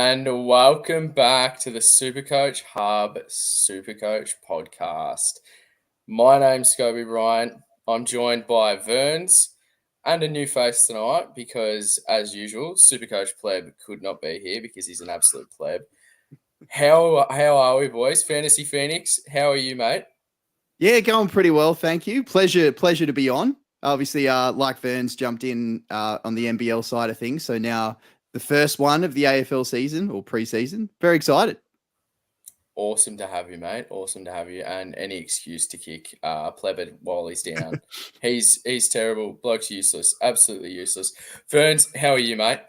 and welcome back to the Supercoach Hub Supercoach podcast. My name's Scobie Bryant. I'm joined by Verns and a new face tonight because, as usual, Supercoach Pleb could not be here because he's an absolute pleb. How are we, boys? Fantasy Phoenix, how are you, mate? Yeah, going pretty well, thank you. Pleasure to be on. Obviously, like Verns jumped in on the NBL side of things, so now the first one of the AFL season or preseason. Very excited. Awesome to have you, mate. Awesome to have you. And any excuse to kick Plebber while he's down. He's terrible. Bloke's useless. Absolutely useless. Ferns, how are you, mate?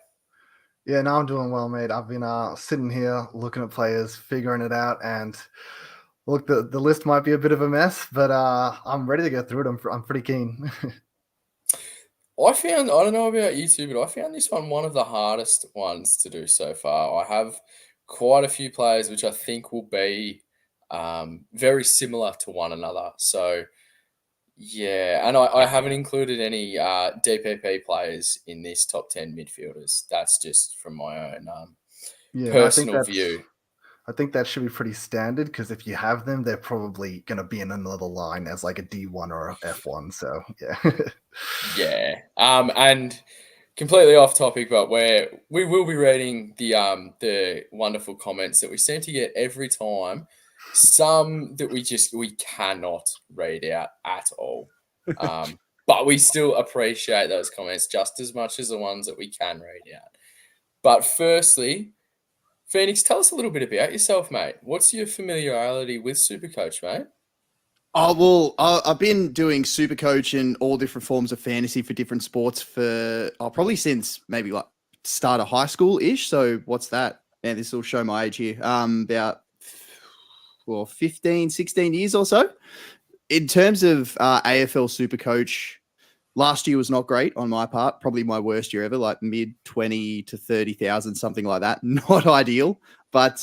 Yeah, no, I'm doing well, mate. I've been sitting here looking at players, figuring it out, and look, the list might be a bit of a mess, but I'm ready to go through it. I'm pretty keen. I don't know about you two, but I found this one of the hardest ones to do so far. I have quite a few players which I think will be very similar to one another. So, yeah, and I haven't included any DPP players in this top 10 midfielders. That's just from my own personal view. I think that should be pretty standard because if you have them, they're probably going to be in another line as like a D1 or a F1. So, yeah. Yeah. And completely off topic, but we will be reading the wonderful comments that we seem to get every time. Some that we cannot read out at all. But we still appreciate those comments just as much as the ones that we can read out. But firstly, Phoenix, tell us a little bit about yourself, mate. What's your familiarity with Supercoach, mate? Oh, well, I've been doing Supercoach and all different forms of fantasy for different sports for probably since maybe like start of high school-ish. So what's that? Man, this will show my age here. About 15, 16 years or so. In terms of AFL Supercoach, last year was not great on my part. Probably my worst year ever, like mid 20 to 30,000, something like that. Not ideal, but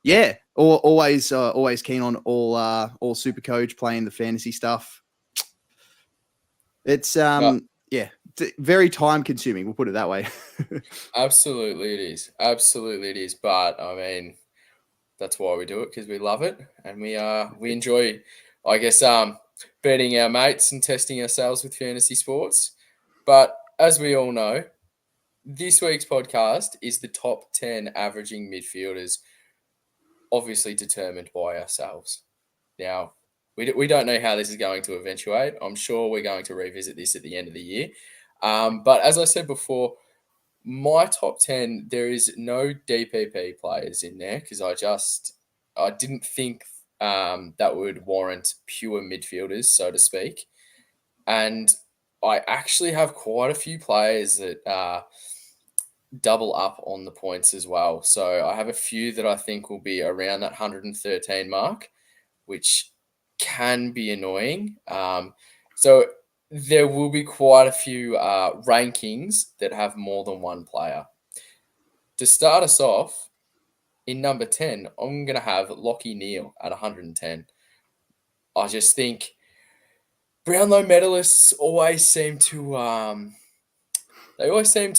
yeah, always keen on all Supercoach, playing the fantasy stuff. It's very time consuming. We'll put it that way. Absolutely, it is. Absolutely, it is. But I mean, that's why we do it, because we love it and we enjoy, I guess, beating our mates and testing ourselves with fantasy sports. But as we all know, this week's podcast is the top 10 averaging midfielders, obviously determined by ourselves. Now, we don't know how this is going to eventuate. I'm sure we're going to revisit this at the end of the year. But as I said before, my top 10, there is no DPP players in there because I didn't think that would warrant pure midfielders, so to speak. And I actually have quite a few players that double up on the points as well. So I have a few that I think will be around that 113 mark, which can be annoying. So there will be quite a few rankings that have more than one player. To start us off, in number 10, I'm going to have Lachie Neale at 110. I just think Brownlow medalists always seem to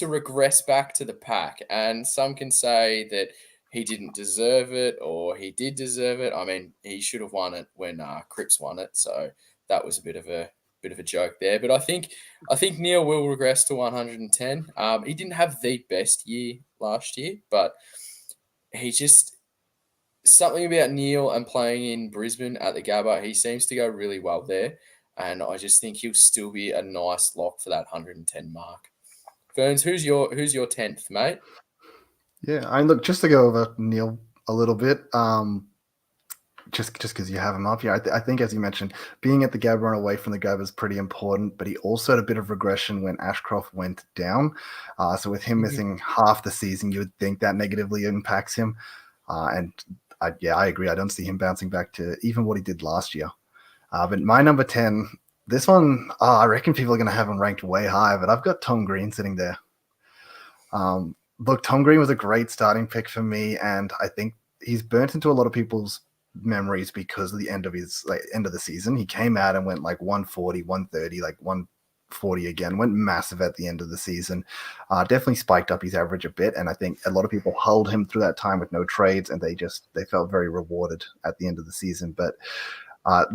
regress back to the pack, and some can say that he didn't deserve it or he did deserve it. I mean, he should have won it when Cripps won it, so that was a bit of a joke there. But I think Neale will regress to 110. He didn't have the best year last year, but he just something about Neale and playing in Brisbane at the Gabba. He seems to go really well there, and I just think he'll still be a nice lock for that 110 mark. Ferns, who's your 10th, mate? Yeah, look, just to go over Neale a little bit, just because you have him up here, I think, as you mentioned, being at the Gabba and away from the Gabba is pretty important, but he also had a bit of regression when Ashcroft went down. So with him missing half the season, you would think that negatively impacts him. And I agree. I don't see him bouncing back to even what he did last year. But my number 10, this one, I reckon people are going to have him ranked way high, but I've got Tom Green sitting there. Look, Tom Green was a great starting pick for me, and I think he's burnt into a lot of people's memories because of the end of the season. He came out and went like 140, 130, like 40 again, went massive at the end of the season. Definitely spiked up his average a bit, and I think a lot of people held him through that time with no trades, and they felt very rewarded at the end of the season. But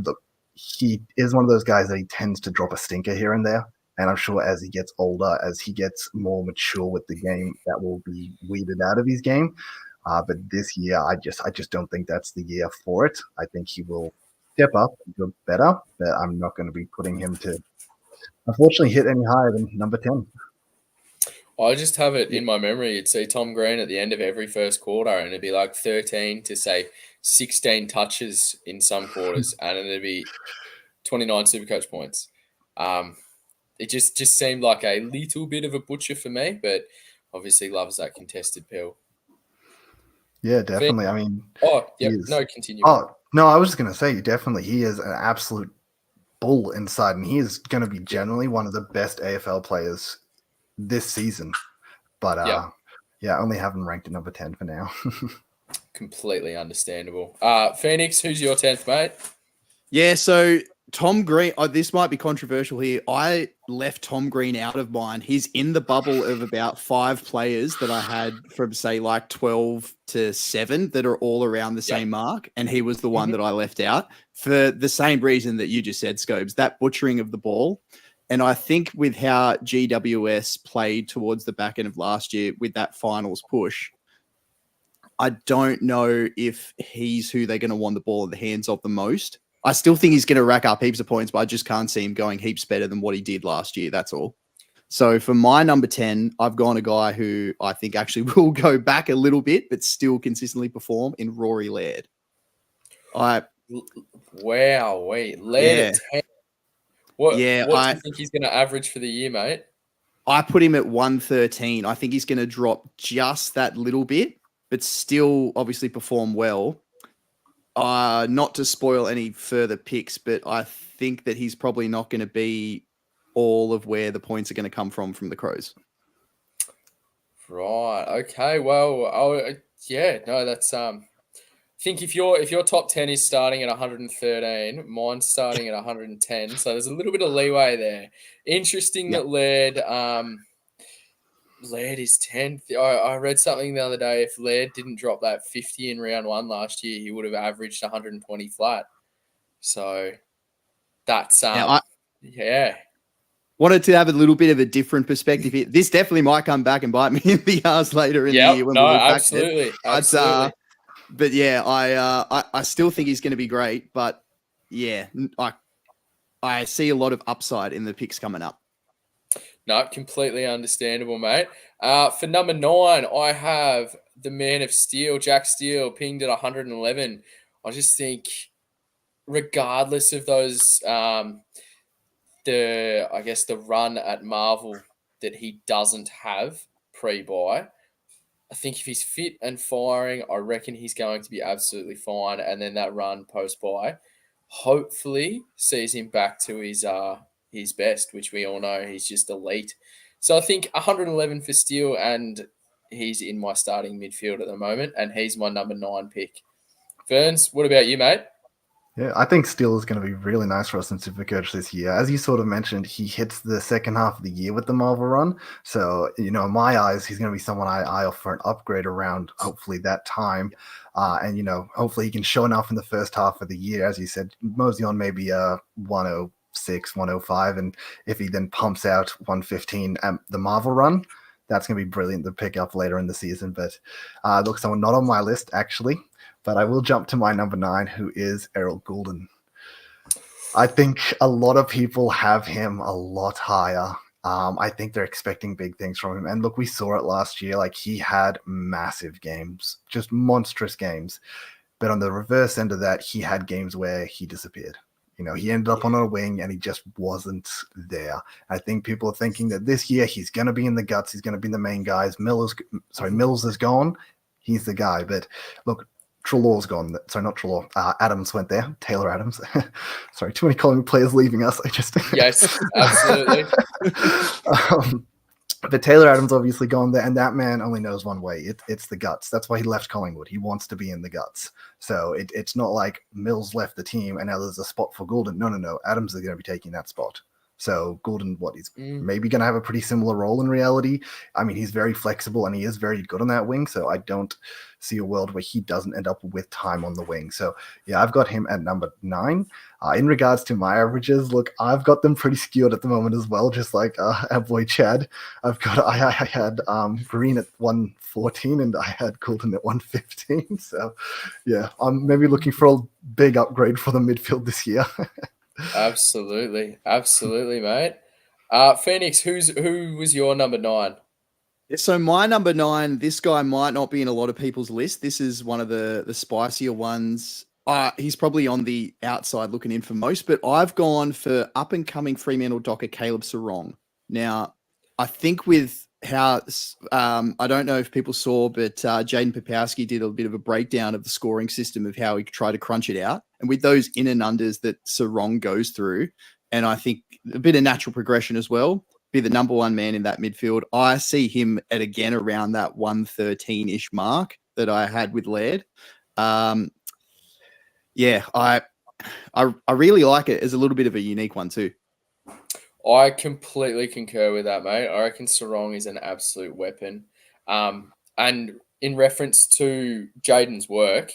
look, he is one of those guys that he tends to drop a stinker here and there. And I'm sure as he gets older, as he gets more mature with the game, that will be weeded out of his game. But this year, I just don't think that's the year for it. I think he will step up and do better, but I'm not going to be putting him to, unfortunately, hit any higher than number 10. I just have it in my memory. You'd see Tom Green at the end of every first quarter, and it'd be like 13 to say 16 touches in some quarters, and it'd be 29 Supercoach points. It just seemed like a little bit of a butcher for me, but obviously loves that contested pill. Yeah, definitely. I mean, continue. Oh, no, I was just going to say, definitely, he is an absolute bull inside, and he is going to be generally one of the best AFL players this season. But only have him ranked at number 10 for now. Completely understandable. Phoenix, who's your 10th, mate? Yeah, so Tom Green, this might be controversial here. I left Tom Green out of mine. He's in the bubble of about 5 players that I had from, say, like 12 to 7 that are all around the same mark. And he was the one that I left out for the same reason that you just said, Scobes, that butchering of the ball. And I think with how GWS played towards the back end of last year with that finals push, I don't know if he's who they're going to want the ball in the hands of the most. I still think he's going to rack up heaps of points, but I just can't see him going heaps better than what he did last year. That's all. So for my number 10, I've gone a guy who I think actually will go back a little bit, but still consistently perform in Rory Laird. Laird at 10. What do you think he's going to average for the year, mate? I put him at 113. I think he's going to drop just that little bit, but still obviously perform well. Not to spoil any further picks, but I think that he's probably not going to be all of where the points are going to come from the Crows. Right. Okay. Well, that's I think if your top 10 is starting at 113, mine's starting at 110, so there's a little bit of leeway there. Interesting that Laird is 10th. I read something the other day. If Laird didn't drop that 50 in round 1 last year, he would have averaged 120 flat. So that's Wanted to have a little bit of a different perspective here. This definitely might come back and bite me in the ass later in the year when we look back at it. Absolutely. But yeah, I still think he's going to be great. But yeah, I see a lot of upside in the picks coming up. No, completely understandable, mate. For number 9, I have the Man of Steel, Jack Steele, pinged at 111. I just think, regardless of those, the run at Marvel that he doesn't have pre-buy, I think if he's fit and firing, I reckon he's going to be absolutely fine. And then that run post-buy hopefully sees him back to his best, which we all know he's just elite. So I think 111 for Steele, and he's in my starting midfield at the moment, and he's my number 9 pick. Ferns, what about you, mate? Yeah, I think Steele is going to be really nice for us in Supercoach this year. As you sort of mentioned, he hits the second half of the year with the Marvel run. So, in my eyes, he's going to be someone I offer an upgrade around, hopefully, that time. And hopefully he can show enough in the first half of the year. As you said, mosey on maybe 106, 105. And if he then pumps out 115 at the Marvel run, that's going to be brilliant to pick up later in the season. But look, someone not on my list, actually. But I will jump to my number 9, who is Errol Goulden. I think a lot of people have him a lot higher. I think they're expecting big things from him. And look, we saw it last year. Like, he had massive games, just monstrous games. But on the reverse end of that, he had games where he disappeared. He ended up on a wing and he just wasn't there. I think people are thinking that this year he's going to be in the guts. He's going to be the main guys. Mills is gone. He's the guy. But look, Treloar's gone. Sorry, not Treloar. Adams went there. Taylor Adams. Sorry, too many Collingwood players leaving us. Yes, absolutely. But Taylor Adams obviously gone there, and that man only knows one way. It's the guts. That's why he left Collingwood. He wants to be in the guts. So it's not like Mills left the team and now there's a spot for Goulden. No. Adams is going to be taking that spot. So Goulden, he's maybe going to have a pretty similar role in reality. I mean, he's very flexible and he is very good on that wing. So I don't see a world where he doesn't end up with time on the wing. So yeah, I've got him at number 9. In regards to my averages, look, I've got them pretty skewed at the moment as well, just like our boy Chad. I had Green at 114 and I had Goulden at 115. So yeah, I'm maybe looking for a big upgrade for the midfield this year. Absolutely, mate. Phoenix, who was your number 9? So my number 9, this guy might not be in a lot of people's list. This is one of the spicier ones. He's probably on the outside looking in for most, but I've gone for up and coming Fremantle Docker Caleb Sarong. Now, I think with how I don't know if people saw, but Jaden Popowski did a bit of a breakdown of the scoring system of how he tried to crunch it out, and with those in and unders that Sarong goes through, and I think a bit of natural progression as well, be the number 1 man in that midfield. I see him at again around that 113-ish mark that I had with Laird. Yeah, I really like it as a little bit of a unique one too. I completely concur with that, mate. I reckon Sarong is an absolute weapon. And in reference to Jaden's work,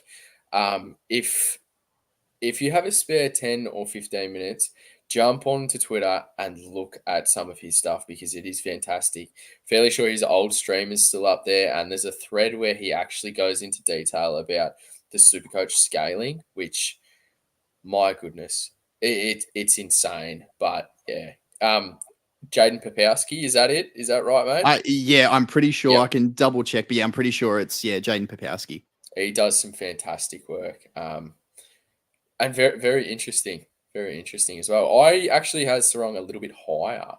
if you have a spare 10 or 15 minutes, jump onto Twitter and look at some of his stuff because it is fantastic. Fairly sure his old stream is still up there, and there's a thread where he actually goes into detail about the Supercoach scaling, which, my goodness, it's insane. But yeah, Jaden Popowski, is that it? Is that right, mate? Yeah, I'm pretty sure. Yep. I can double check, but yeah, I'm pretty sure it's Jaden Popowski. He does some fantastic work, and very, very interesting. Very interesting as well. I actually had Sarong a little bit higher.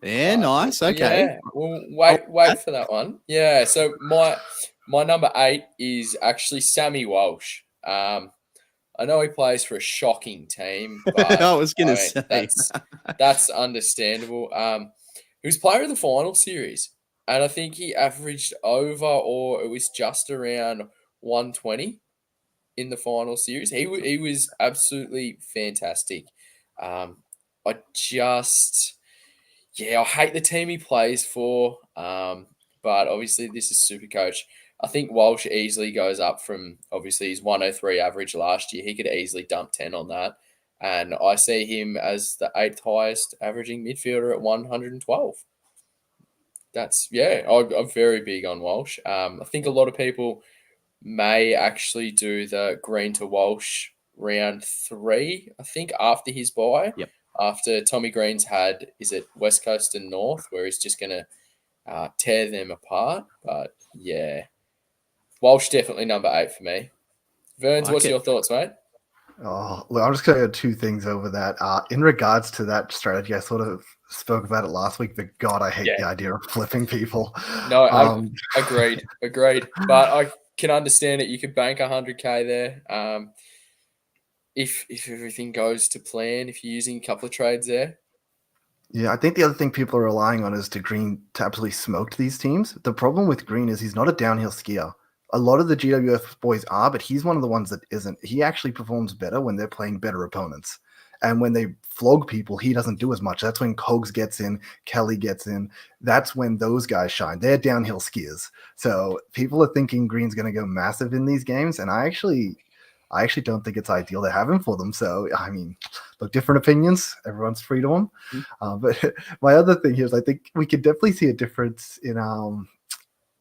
Yeah, nice. Okay. Yeah. Well, wait for that one. Yeah. So my number 8 is actually Sammy Walsh. I know he plays for a shocking team, but I was going to say that's understandable. He was player of the final series, and I think he averaged over, or it was just around 120 in the final series. He was absolutely fantastic. I hate the team he plays for, but obviously this is Supercoach. I think Walsh easily goes up from, obviously, his 103 average last year. He could easily dump 10 on that. And I see him as the 8th highest averaging midfielder at 112. I'm very big on Walsh. I think a lot of people may actually do the Green to Walsh round 3, I think, after his bye. Yep. After Tommy Green's had, is it West Coast and North, where he's just going to tear them apart. But yeah, Walsh definitely number 8 for me. Verns, what's your thoughts, mate? Oh, well, I'm just going to add 2 things over that. In regards to that strategy, I sort of spoke about it last week, but God, I hate the idea of flipping people. No, agreed. But I can understand it. You could bank 100K there. If everything goes to plan, if you're using a couple of trades there. Yeah, I think the other thing people are relying on is to Green to absolutely smoke these teams. The problem with Green is he's not a downhill skier. A lot of the GWF boys are, but he's one of the ones that isn't. He actually performs better when they're playing better opponents. And when they flog people, he doesn't do as much. That's when Cogs gets in, Kelly gets in. That's when those guys shine. They're downhill skiers. So people are thinking Green's going to go massive in these games, and I actually don't think it's ideal to have him for them. So, I mean, look, different opinions. Everyone's free to them. But my other thing here is I think we could definitely see a difference in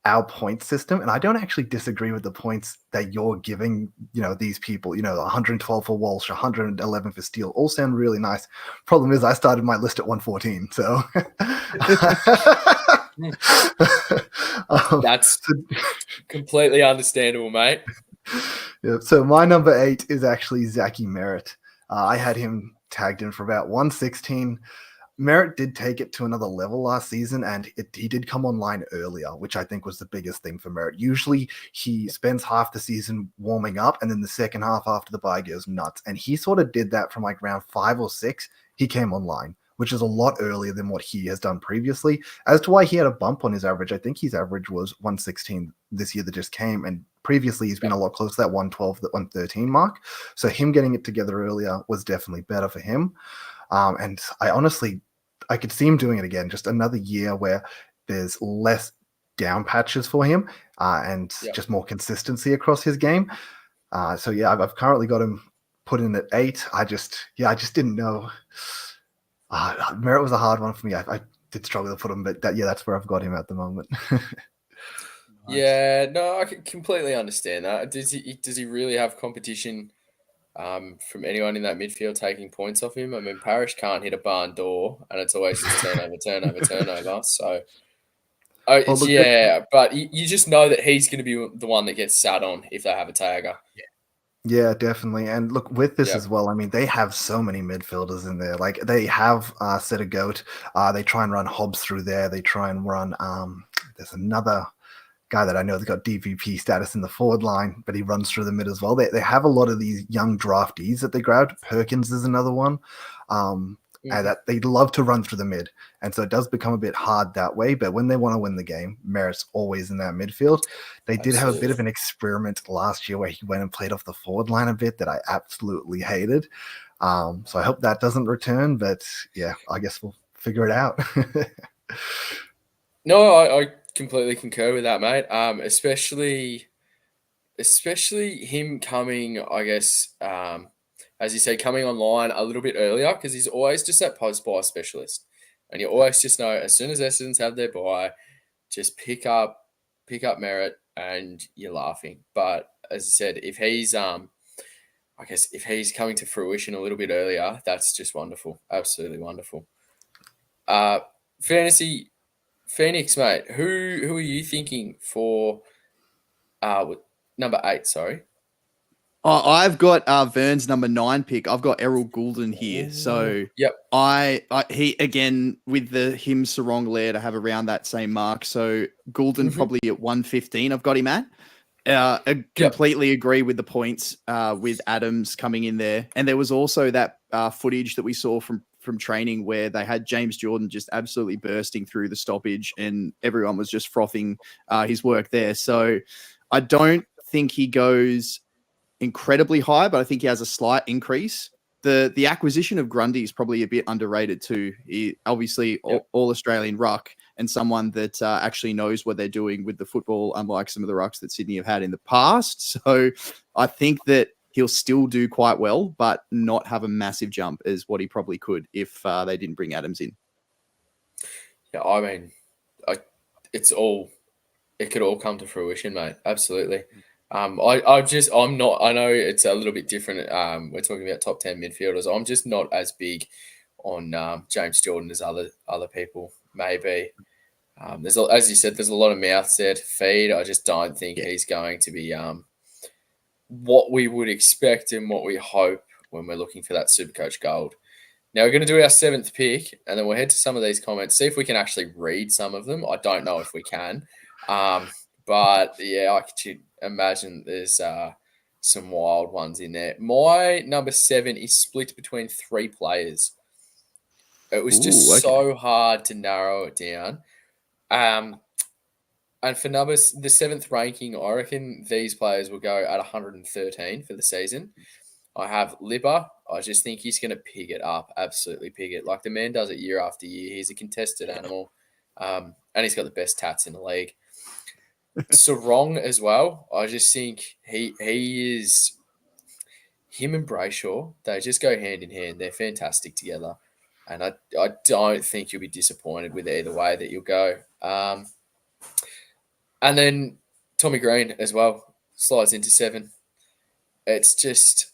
our point system. And I don't actually disagree with the points that you're giving, these people, 112 for Walsh, 111 for Steele, all sound really nice. Problem is I started my list at 114. So that's completely understandable, mate. Yeah, so my number 8 is actually Zachy Merritt. I had him tagged in for about 116. Merritt did take it to another level last season, and he did come online earlier, which I think was the biggest thing for Merritt. Usually he spends half the season warming up, and then the second half after the bye goes nuts. And he sort of did that from like round 5 or 6. He came online, which is a lot earlier than what he has done previously. As to why he had a bump on his average, I think his average was 116 this year that just came, and previously he's been a lot closer to that 112, that 113 mark. So him getting it together earlier was definitely better for him. And I could see him doing it again. Just another year where there's less down patches for him and Yep. just more consistency across his game. So yeah, I've currently got him put in at 8. I just didn't know. Merritt was a hard one for me. I did struggle to put him, but that's where I've got him at the moment. Yeah, no, I can completely understand that. Does he really have competition from anyone in that midfield taking points off him? I mean, Parrish can't hit a barn door, and it's always just turnover, turnover, turnover. So, Well, look, but you just know that he's going to be the one that gets sat on if they have a tagger. yeah, definitely. And look, with this Yep. as well, I mean, they have so many midfielders in there. Like they have Set a Goat. They try and run Hobbs through there. They try and run. There's another guy that I know that's got DVP status in the forward line, but he runs through the mid as well. They have a lot of these young draftees that they grabbed. Perkins is another one. And that they love to run through the mid. And so it does become a bit hard that way. But when they want to win the game, Merritt's always in that midfield. They did have a bit of an experiment last year where he went and played off the forward line a bit that I absolutely hated. So I hope that doesn't return. But yeah, I guess we'll figure it out. No, I completely concur with that, mate. Especially him coming, I guess, as you say, coming online a little bit earlier because he's always just that post-buy specialist. And you always just know as soon as Essendon have their buy, just pick up Merritt and you're laughing. But as I said, if he's if he's coming to fruition a little bit earlier, that's just wonderful. Absolutely wonderful. Fantasy Phoenix, mate. Who are you thinking for number 8, sorry? I've got Vern's number 9 pick. I've got Errol Goulden here. So yep. He again with him Sarong Lair to have around that same mark. So Goulden probably at 115. I've got him at. I completely agree with the points with Adams coming in there. And there was also that footage that we saw from training where they had James Jordan just absolutely bursting through the stoppage and everyone was just frothing his work there. So I don't think he goes incredibly high, but I think he has a slight increase. The acquisition of Grundy is probably a bit underrated too. He, obviously, all Australian ruck and someone that actually knows what they're doing with the football, unlike some of the rucks that Sydney have had in the past. So I think that he'll still do quite well, but not have a massive jump as what he probably could if they didn't bring Adams in. Yeah, I mean, it could all come to fruition, mate. Absolutely. I'm not. I know it's a little bit different. We're talking about top 10 midfielders. I'm just not as big on James Jordan as other people maybe. As you said, there's a lot of mouths there to feed. I just don't think he's going to be what we would expect and what we hope when we're looking for that Supercoach Gold. Now we're going to do our 7th pick, and then we'll head to some of these comments, see if we can actually read some of them. I don't know if we can, but yeah, I could imagine there's some wild ones in there. My number 7 is split between 3 players. It was so hard to narrow it down. And for the 7th ranking, I reckon these players will go at 113 for the season. I have Libba. I just think he's going to pig it up, absolutely pig it. Like the man does it year after year. He's a contested animal, and he's got the best tats in the league. Sarong as well. I just think he is him and Brayshaw. They just go hand in hand. They're fantastic together, and I don't think you'll be disappointed with either way that you'll go. And then Tommy Green as well slides into 7. It's just.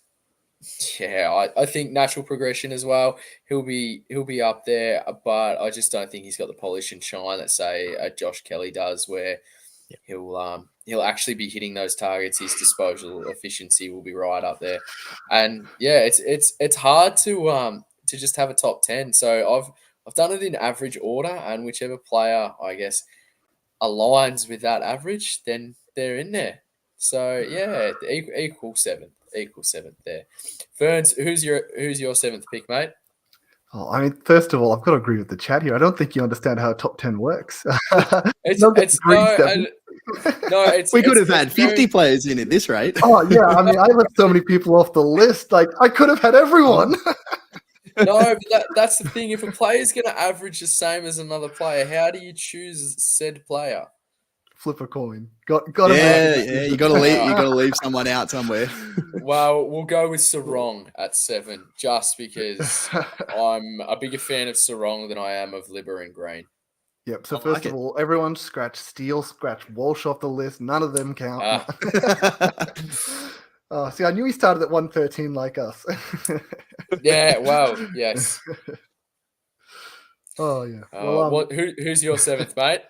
Yeah, I think natural progression as well. He'll be up there, but I just don't think he's got the polish and shine that say Josh Kelly does, where he'll actually be hitting those targets. His disposal efficiency will be right up there, and yeah, it's hard to just have a top 10. So I've done it in average order, and whichever player I guess aligns with that average, then they're in there. So yeah, equal 7th there. Ferns, who's your 7th pick, mate? Oh, I mean, first of all, I've got to agree with the chat here. I don't think you understand how a top 10 works. We could have had 50 players in at this rate. Oh yeah, I mean, I left so many people off the list. Like I could have had everyone. No, but that's the thing. If a player's going to average the same as another player, how do you choose said player? Flip a coin. Got to make Yeah, a yeah. decision. You got to leave. You got to leave someone out somewhere. Well, we'll go with Sarong at 7, just because I'm a bigger fan of Sarong than I am of Libber and Green. Yep. So I first like of it. all, everyone scratch Steele, scratch Walsh off the list. None of them count. Oh, see, I knew he started at 113 like us. Yeah, well, yes. Oh yeah. Well, Who's your 7th, mate?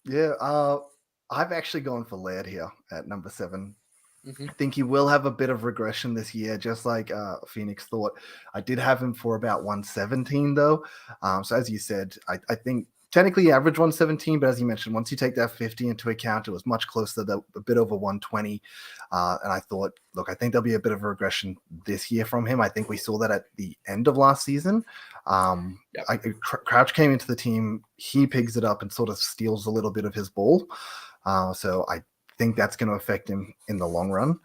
yeah. I've actually gone for Laird here at number 7. Mm-hmm. I think he will have a bit of regression this year, just like Phoenix thought. I did have him for about 117 though. So as you said, I think technically he averaged 117, but as you mentioned, once you take that 50 into account, it was much closer to a bit over 120. And I thought, look, I think there'll be a bit of a regression this year from him. I think we saw that at the end of last season. Crouch came into the team, he picks it up and sort of steals a little bit of his ball. So I think that's going to affect him in the long run.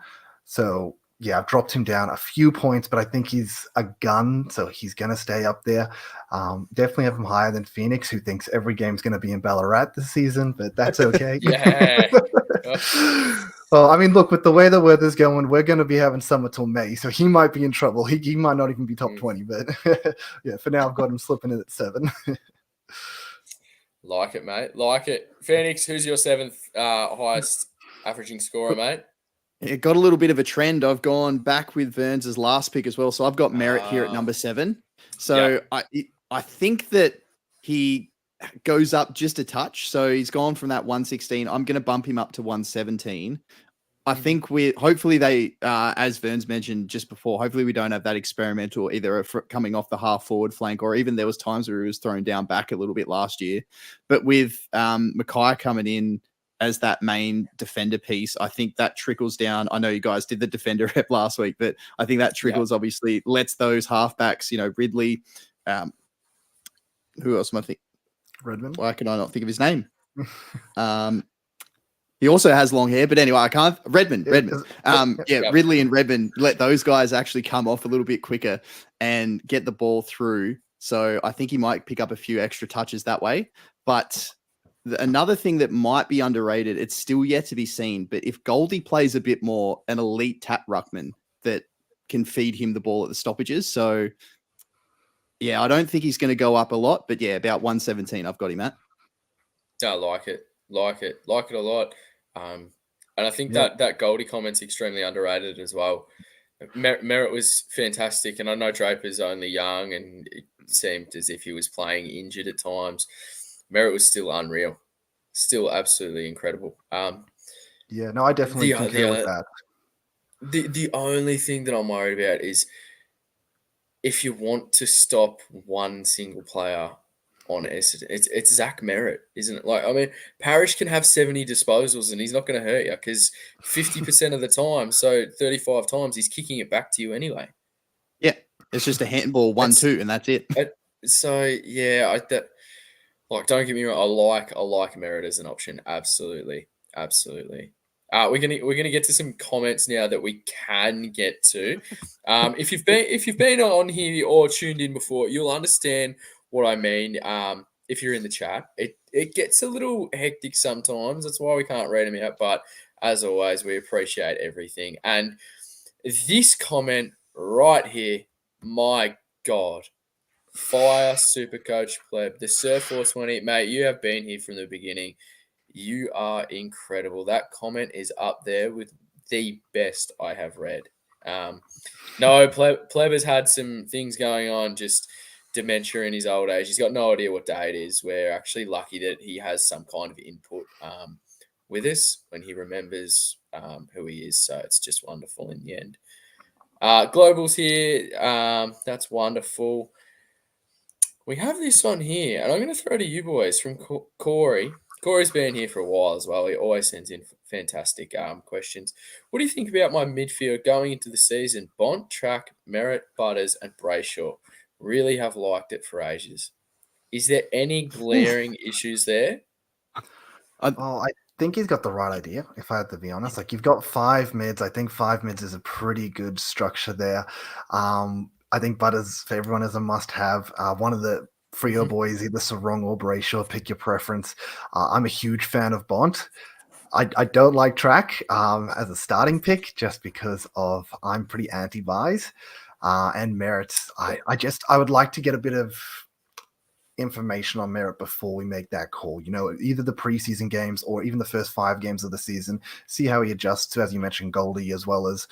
So yeah, I've dropped him down a few points, but I think he's a gun, so he's going to stay up there. Definitely have him higher than Phoenix, who thinks every game's going to be in Ballarat this season, but that's okay. Yeah. Well, I mean, look, with the way the weather's going, we're going to be having summer till May, so he might be in trouble. He might not even be top 20, but yeah, for now I've got him slipping in at 7. Like it, mate. Like it. Phoenix, who's your 7th highest averaging scorer, mate? It got a little bit of a trend. I've gone back with Burns' last pick as well. So I've got Merritt here at number 7. So I think that he goes up just a touch. So he's gone from that 116. I'm going to bump him up to 117. I think hopefully they, as Verns mentioned just before, hopefully we don't have that experimental either coming off the half forward flank, or even there was times where he was thrown down back a little bit last year. But with Mackay coming in as that main defender piece, I think that trickles down. I know you guys did the defender rep last week, but I think that trickles obviously lets those halfbacks, Ridley, who else am I thinking? Redmond. Why can I not think of his name? He also has long hair, but anyway, I can't. Redmond. Ridley and Redmond, let those guys actually come off a little bit quicker and get the ball through. So I think he might pick up a few extra touches that way. But another thing that might be underrated, it's still yet to be seen, but if Goldie plays a bit more, an elite tap ruckman that can feed him the ball at the stoppages. So yeah, I don't think he's going to go up a lot, but yeah, about 117 I've got him at. I like it. Like it a lot. And I think that Goldie comment's extremely underrated as well. Merritt was fantastic, and I know Draper's only young, and it seemed as if he was playing injured at times. Merritt was still unreal, still absolutely incredible. I definitely concur with that. The only thing that I'm worried about is if you want to stop one single player on Essendon, it's Zach Merritt, isn't it? Like, I mean, Parrish can have 70 disposals and he's not going to hurt you because 50% of the time, so 35 times, he's kicking it back to you anyway. Yeah, it's just a handball 1-2 and that's it. Don't get me wrong, I like Merritt as an option, absolutely. We're gonna get to some comments now that we can get to. If you've been on here or tuned in before, you'll understand what I mean. If you're in the chat, it gets a little hectic sometimes. That's why we can't read them out. But as always, we appreciate everything. And this comment right here, my God, fire Supercoach Pleb, the Surf 420, mate. You have been here from the beginning. You are incredible. That comment is up there with the best I have read. No, Pleb has had some things going on, just dementia in his old age. He's got no idea what day it is. We're actually lucky that he has some kind of input with us when he remembers who he is. So it's just wonderful in the end. Global's here. That's wonderful. We have this on here, and I'm going to throw to you boys from Corey. Corey's been here for a while as well. He always sends in fantastic questions. What do you think about my midfield going into the season? Bont, Track, Merritt, Butters, and Brayshaw. Really have liked it for ages. Is there any glaring issues there? I think he's got the right idea, if I had to be honest. Like, you've got 5 mids. I think 5 mids is a pretty good structure there. I think Butters for everyone is a must-have. One of the Frio Mhm. boys, either Sarong or Brayshaw, pick your preference. I'm a huge fan of Bont. I don't like Track as a starting pick just because of I'm pretty anti-buys and merits. I would like to get a bit of information on merit before we make that call. You know, either the preseason games or even the first 5 games of the season. See how he adjusts to, as you mentioned, Goldie, as well as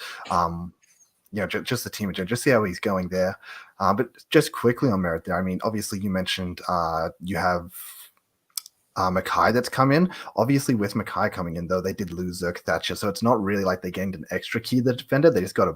just the team in general. Just see how he's going there. But just quickly on merit there. I mean, obviously you mentioned you have Mackay that's come in. Obviously, with Mackay coming in, though, they did lose Zerk Thatcher, so it's not really like they gained an extra key defender. They just got a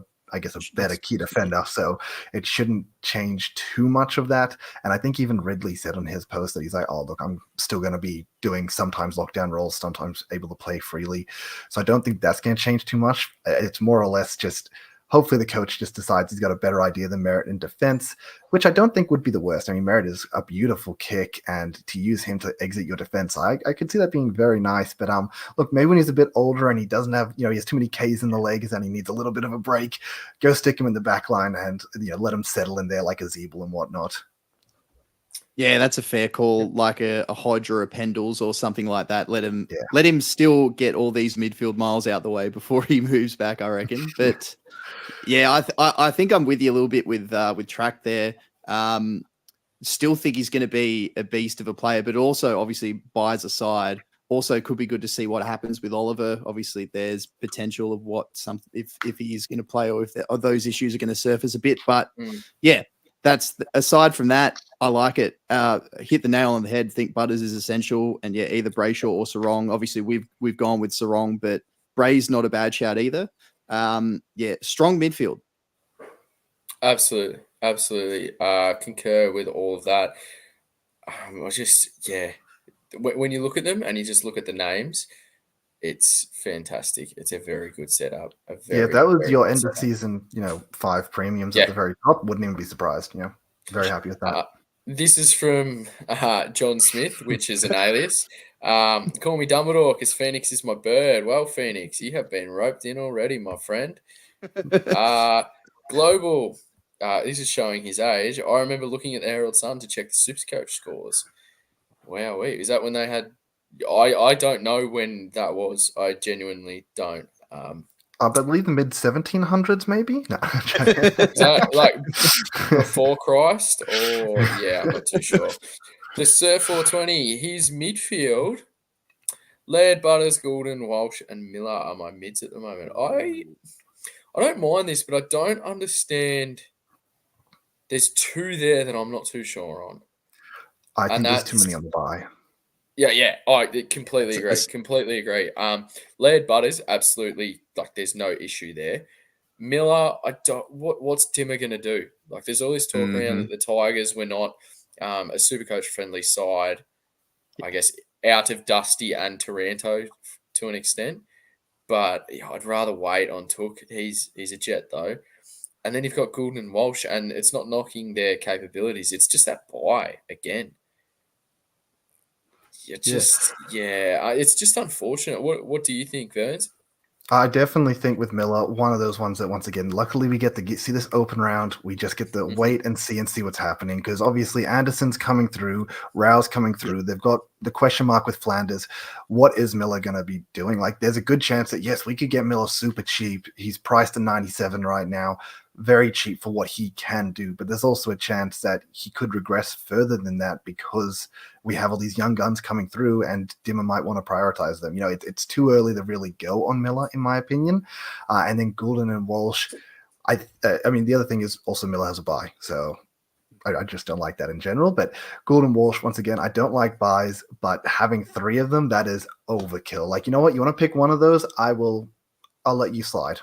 better key defender, so it shouldn't change too much of that. And I think even Ridley said on his post that he's like, "Oh, look, I'm still going to be doing sometimes lockdown roles, sometimes able to play freely." So I don't think that's going to change too much. It's more or less just hopefully the coach just decides he's got a better idea than Merritt in defense, which I don't think would be the worst. I mean, Merritt is a beautiful kick, and to use him to exit your defense, I could see that being very nice. But look, maybe when he's a bit older and he doesn't have, he has too many Ks in the legs and he needs a little bit of a break, go stick him in the back line and let him settle in there like a Zeeble and whatnot. Yeah, that's a fair call, like a Hodge or a Pendles or something like that. Let him still get all these midfield miles out the way before he moves back, I reckon. But yeah, I think I'm with you a little bit with Track there. Still think he's going to be a beast of a player, but also obviously buys aside. Also, could be good to see what happens with Oliver. Obviously, there's potential of if he is going to play or if those issues are going to surface a bit. But yeah, that's aside from that. I like it. Hit the nail on the head. Think Butters is essential, and yeah, either Brayshaw or Sarong. Obviously, we've gone with Sarong, but Bray's not a bad shout either. Yeah, strong midfield. Absolutely. Concur with all of that. When you look at them and you just look at the names, it's fantastic. It's a very good setup. If that was very your good end of setup. season, 5 premiums at Yeah. the very top, wouldn't even be surprised. Very happy with that. This is from John Smith, which is an alias. Call me Dumbledore because Phoenix is my bird. Well, Phoenix, you have been roped in already, my friend. Global. This is showing his age. I remember looking at the Herald Sun to check the Supercoach scores. Wow, is that when they had? I don't know when that was. I genuinely don't. I believe the mid 1700s, maybe. No, Is that like before Christ, or yeah, I'm not too sure. The Sir 420, his midfield. Laird, Butters, Goulden, Walsh, and Miller are my mids at the moment. I don't mind this, but I don't understand. There's two there that I'm not too sure on. I And think there's too that's many on the buy. yeah. I completely agree. Completely agree. Laird Butters, absolutely. Like, there's no issue there. Miller, I don't. What's Dimmer gonna do? Like, there's all this talk around that the Tigers were not a Supercoach friendly side. I guess out of Dusty and Taranto to an extent, but yeah, I'd rather wait on Took. He's a jet though. And then you've got Goulden and Walsh, and it's not knocking their capabilities. It's just that buy again. It's just unfortunate. What do you think, Burns? I definitely think with Miller, one of those ones that once again, luckily we get to see this open round. We just get to wait and see what's happening because obviously Anderson's coming through, Rao's coming through. They've got the question mark with Flanders. What is Miller going to be doing? Like, there's a good chance that yes, we could get Miller super cheap. He's priced at 97 right now, very cheap for what he can do. But there's also a chance that he could regress further than that because we have all these young guns coming through and Dimmer might want to prioritize them. It's too early to really go on Miller, in my opinion. And then Goulden and Walsh, I mean, the other thing is also Miller has a buy. So I just don't like that in general. But Goulden, Walsh, once again, I don't like buys, but having 3 of them, that is overkill. Like, you know what? You want to pick one of those? I'll let you slide.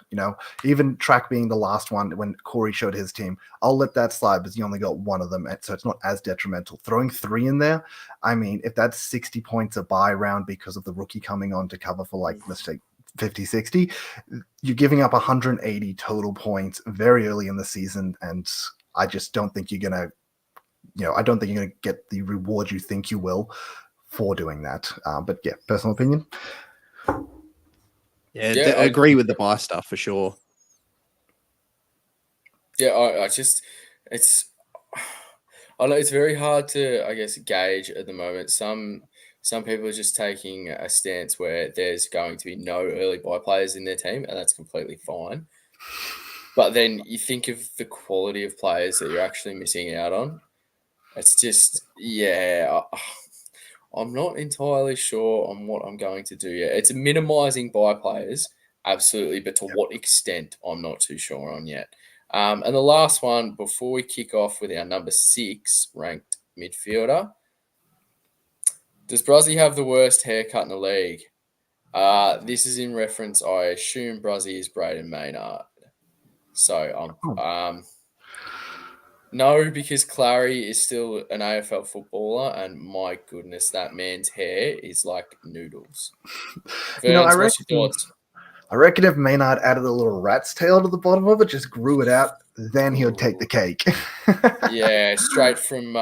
Even Track being the last one when Corey showed his team, I'll let that slide because you only got one of them, so it's not as detrimental. Throwing 3 in there, I mean, if that's 60 points a buy round because of the rookie coming on to cover for like, let's say 50, 60, you're giving up 180 total points very early in the season, and I just don't think you're going to, I don't think you're going to get the reward you think you will for doing that. But yeah, personal opinion. Yeah, I agree with the buy stuff for sure. Yeah, I just it's I know it's very hard to, I guess, gauge at the moment. Some people are just taking a stance where there's going to be no early buy players in their team, and that's completely fine. But then you think of the quality of players that you're actually missing out on. It's just, yeah, I'm not entirely sure on what I'm going to do yet. It's minimising buy players, absolutely, but to what extent, I'm not too sure on yet. And the last one, before we kick off with our number 6 ranked midfielder, does Bruzzy have the worst haircut in the league? This is in reference, I assume Bruzzy is Braden Maynard. So no, because Clary is still an AFL footballer, and my goodness, that man's hair is like noodles. Ferns, what's your thoughts? I reckon if Maynard added a little rat's tail to the bottom of it, just grew it out, then he would take the cake. Yeah, straight from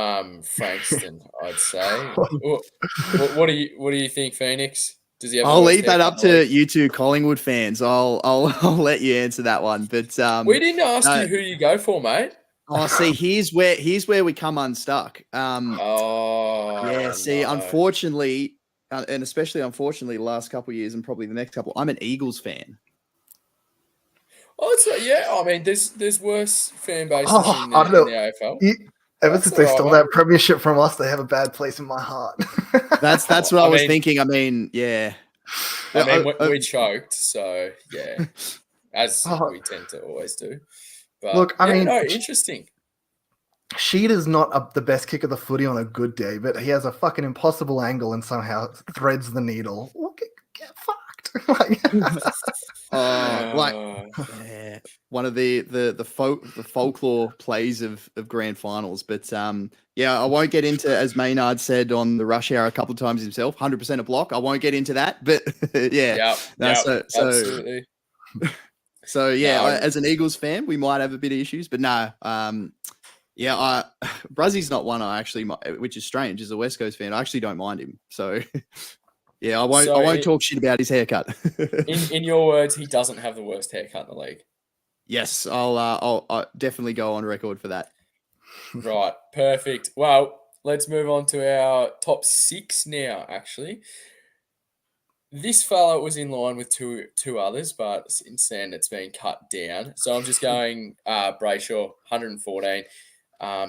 Frankston, I'd say. What do you think, Phoenix? Does he have the I'll worst leave that haircut up in the to league? you two Collingwood fans. I'll let you answer that one. But We didn't ask no, you who you go for, mate. see, here's where we come unstuck. Oh, Yeah, see, no. unfortunately, and especially unfortunately, the last couple of years and probably the next couple, I'm an Eagles fan. Oh, yeah. I mean, there's worse fan bases Oh, in I don't know. the AFL. Ever That's since all they right, stole mate. that premiership from us, they have a bad place in my heart. That's what I I was mean- thinking. I mean, yeah. I mean, we choked, so yeah, as Oh, we tend to always do. But look, I yeah, mean, no, interesting. Sheed is not the best kick of the footy on a good day, but he has a fucking impossible angle and somehow threads the needle. Well, get fucked. Like Uh, yeah, one of the folklore plays of grand finals. But yeah, I won't get into, as Maynard said on the rush hour a couple of times himself, 100% a block. I won't get into that. But yeah, no, yeah, absolutely. So yeah, No, as an Eagles fan, we might have a bit of issues, but no, yeah, Bruzzy's not one I actually, which is strange. As a West Coast fan, I actually don't mind him. So yeah, I won't talk shit about his haircut. in your words, he doesn't have the worst haircut in the league. Yes, I'll definitely go on record for that. Right, perfect. Well, let's move on to our top 6 now. Actually, this fella was in line with two others, but since then it's been cut down. So I'm just going Brayshaw, 114.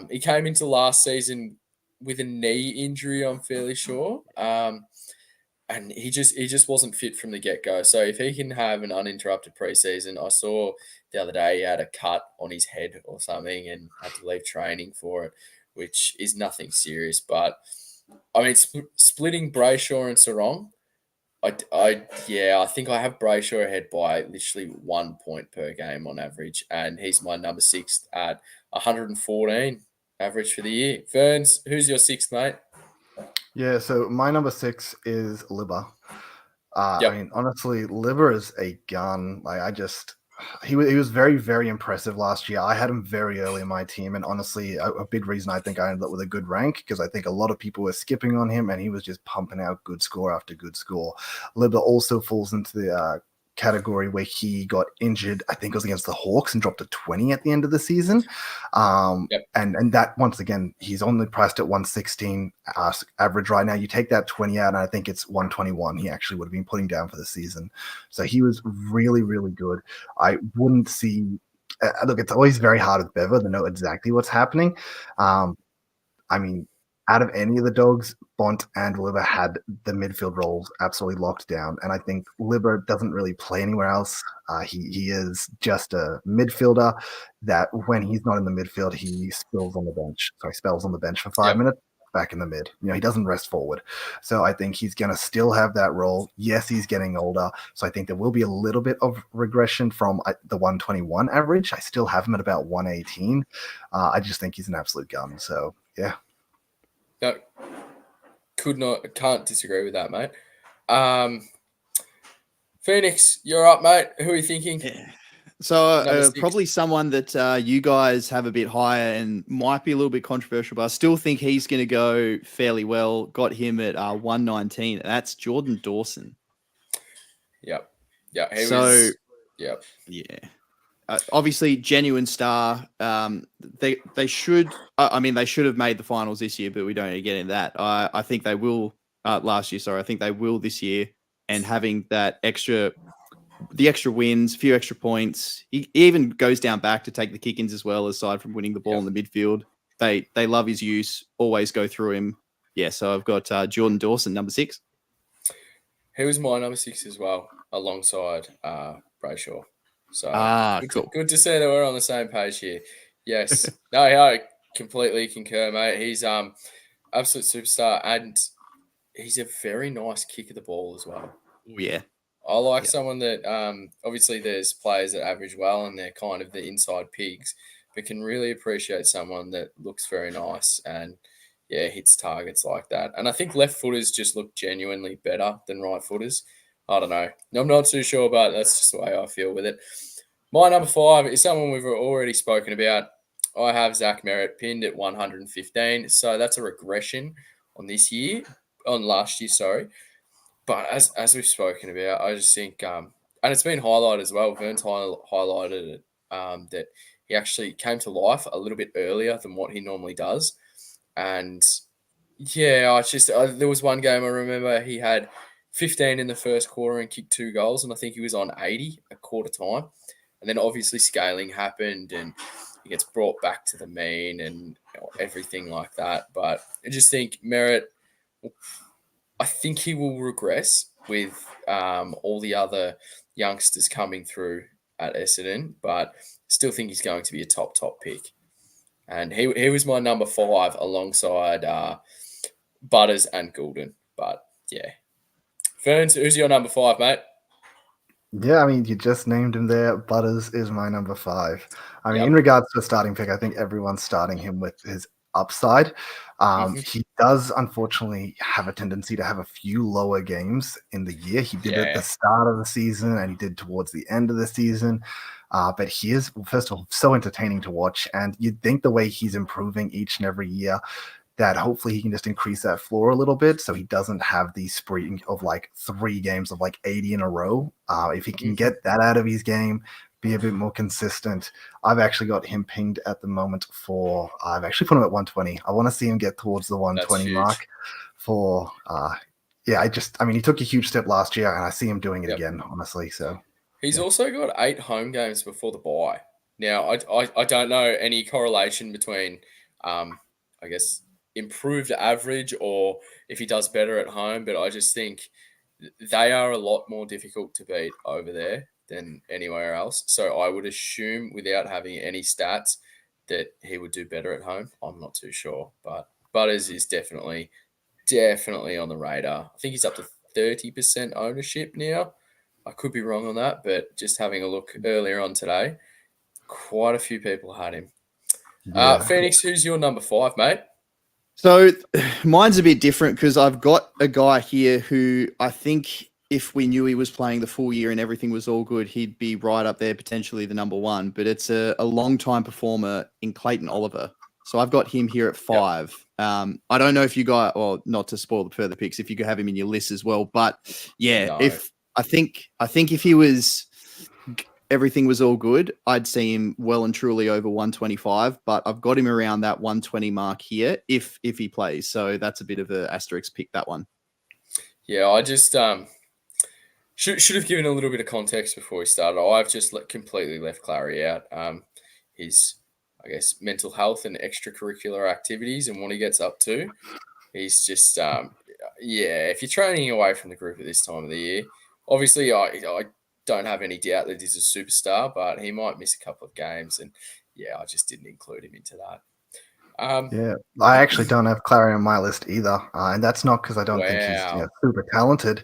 He came into last season with a knee injury, I'm fairly sure. And he just wasn't fit from the get-go. So if he can have an uninterrupted preseason, I saw the other day he had a cut on his head or something and had to leave training for it, which is nothing serious. But I mean, splitting Brayshaw and Sarong, I think I have Brayshaw ahead by literally 1 point per game on average, and he's my number 6 at 114 average for the year. Ferns, who's your 6th, mate? Yeah, so my number 6 is Libba. Yep. I mean, honestly, Libba is a gun. Like, he was very, very impressive last year. I had him very early in my team, and honestly, a big reason I think I ended up with a good rank, because I think a lot of people were skipping on him, and he was just pumping out good score after good score. Libba also falls into the category where he got injured. I think it was against the Hawks and dropped to 20 at the end of the season. Yep. And that, once again, he's only priced at 116 average right now. You take that 20 out, and I think it's 121 he actually would have been putting down for the season. So he was really, really good. I wouldn't see look, it's always very hard with Bever to know exactly what's happening. I mean, out of any of the dogs, Bont and Libba had the midfield roles absolutely locked down. And I think Libba doesn't really play anywhere else. He is just a midfielder that when he's not in the midfield, he spells on the bench for 5 minutes, back in the mid. He doesn't rest forward. So I think he's going to still have that role. Yes, he's getting older. So I think there will be a little bit of regression from the 121 average. I still have him at about 118. I just think he's an absolute gun. So, yeah. No, can't disagree with that, mate. Phoenix, you're up, mate. Who are you thinking? Yeah. So Number 6. probably someone that you guys have a bit higher and might be a little bit controversial, but I still think he's going to go fairly well. Got him at 119. That's Jordan Dawson. Yep. Yeah. Yep. Yeah. Obviously, genuine star. They should. I mean, they should have made the finals this year, but we don't need to get into that. I think they will. Last year, sorry. I think they will this year. And having the extra wins, few extra points. He even goes down back to take the kick-ins as well, aside from winning the ball in the midfield. They love his use. Always go through him. Yeah. So I've got Jordan Dawson, number 6. He was my number 6 as well, alongside Brayshaw. So cool. Good to see that we're on the same page here. Yes. No, I completely concur, mate. He's absolute superstar, and he's a very nice kick of the ball as well. Oh, yeah. I like someone that obviously there's players that average well and they're kind of the inside pigs, but can really appreciate someone that looks very nice and hits targets like that. And I think left footers just look genuinely better than right footers. I don't know. I'm not too sure, but that's just the way I feel with it. My number 5 is someone we've already spoken about. I have Zach Merritt pinned at 115. So that's a regression on last year, sorry. But as we've spoken about, I just think, and it's been highlighted as well, Vern's highlighted it, that he actually came to life a little bit earlier than what he normally does. And there was one game I remember he had 15 in the first quarter and kicked 2 goals, and I think he was on 80 at quarter time. And then obviously scaling happened and he gets brought back to the mean and everything like that. But I just think Merritt, I think he will regress with all the other youngsters coming through at Essendon, but still think he's going to be a top pick. And he was my number 5 alongside Butters and Goulden. But yeah. Ferns, who's your number 5, mate? Yeah, I mean, you just named him there. Butters is my number 5. I mean, in regards to the starting pick, I think everyone's starting him with his upside. He does unfortunately have a tendency to have a few lower games in the year. He did at the start of the season and he did towards the end of the season. But he is, first of all, so entertaining to watch. And you'd think the way he's improving each and every year, that hopefully he can just increase that floor a little bit so he doesn't have the spree of like 3 games of like 80 in a row. If he can get that out of his game, be a bit more consistent. I've actually got him pinged at the moment I've actually put him at 120. I want to see him get towards the 120 mark he took a huge step last year and I see him doing it again, honestly. So he's also got 8 home games before the bye. Now, I don't know any correlation between, I guess, improved average or if he does better at home, but I just think they are a lot more difficult to beat over there than anywhere else. So I would assume, without having any stats, that he would do better at home. I'm not too sure, but Butters is definitely on the radar. I think he's up to 30% ownership now. I could be wrong on that, but just having a look earlier on today, quite a few people had him. Phoenix, who's your number 5, mate? So mine's a bit different because I've got a guy here who I think if we knew he was playing the full year and everything was all good, he'd be right up there, potentially the number 1. But it's a long-time performer in Clayton Oliver. So I've got him here at 5. Yep. I don't know if you got, well, not to spoil the further picks, if you could have him in your list as well. But yeah, I think if he was, everything was all good, I'd see him well and truly over 125. But I've got him around that 120 mark here if he plays. So that's a bit of an asterisk pick, that one. Yeah, I just should have given a little bit of context before we started. I've just completely left Clary out. His, I guess, mental health and extracurricular activities and what he gets up to. He's just, if you're training away from the group at this time of the year, obviously I don't have any doubt that he's a superstar, but he might miss a couple of games. And I just didn't include him into that. I actually don't have Clary on my list either. And that's not because I don't think he's super talented,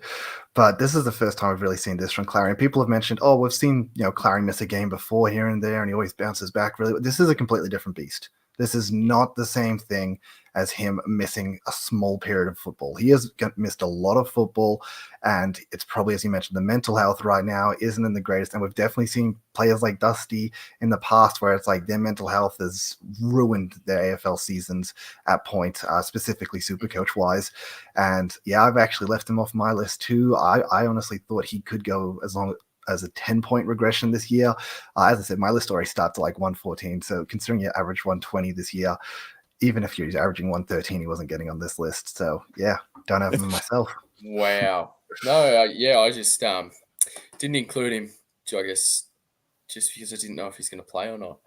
but this is the first time I've really seen this from Clary. And people have mentioned, we've seen, Clary miss a game before here and there, and he always bounces back. Really, this is a completely different beast. This is not the same thing as him missing a small period of football. He has missed a lot of football, and it's probably, as you mentioned, the mental health right now isn't in the greatest. And we've definitely seen players like Dusty in the past where it's like their mental health has ruined their AFL seasons at point, specifically Supercoach-wise. And I've actually left him off my list too. I honestly thought he could go as a 10-point regression this year. As I said, my list already starts at like 114. So considering you average 120 this year, even if you're averaging 113, he wasn't getting on this list. So yeah, don't have him myself. Wow. No, yeah, I just didn't include him. I guess just because I didn't know if he's going to play or not.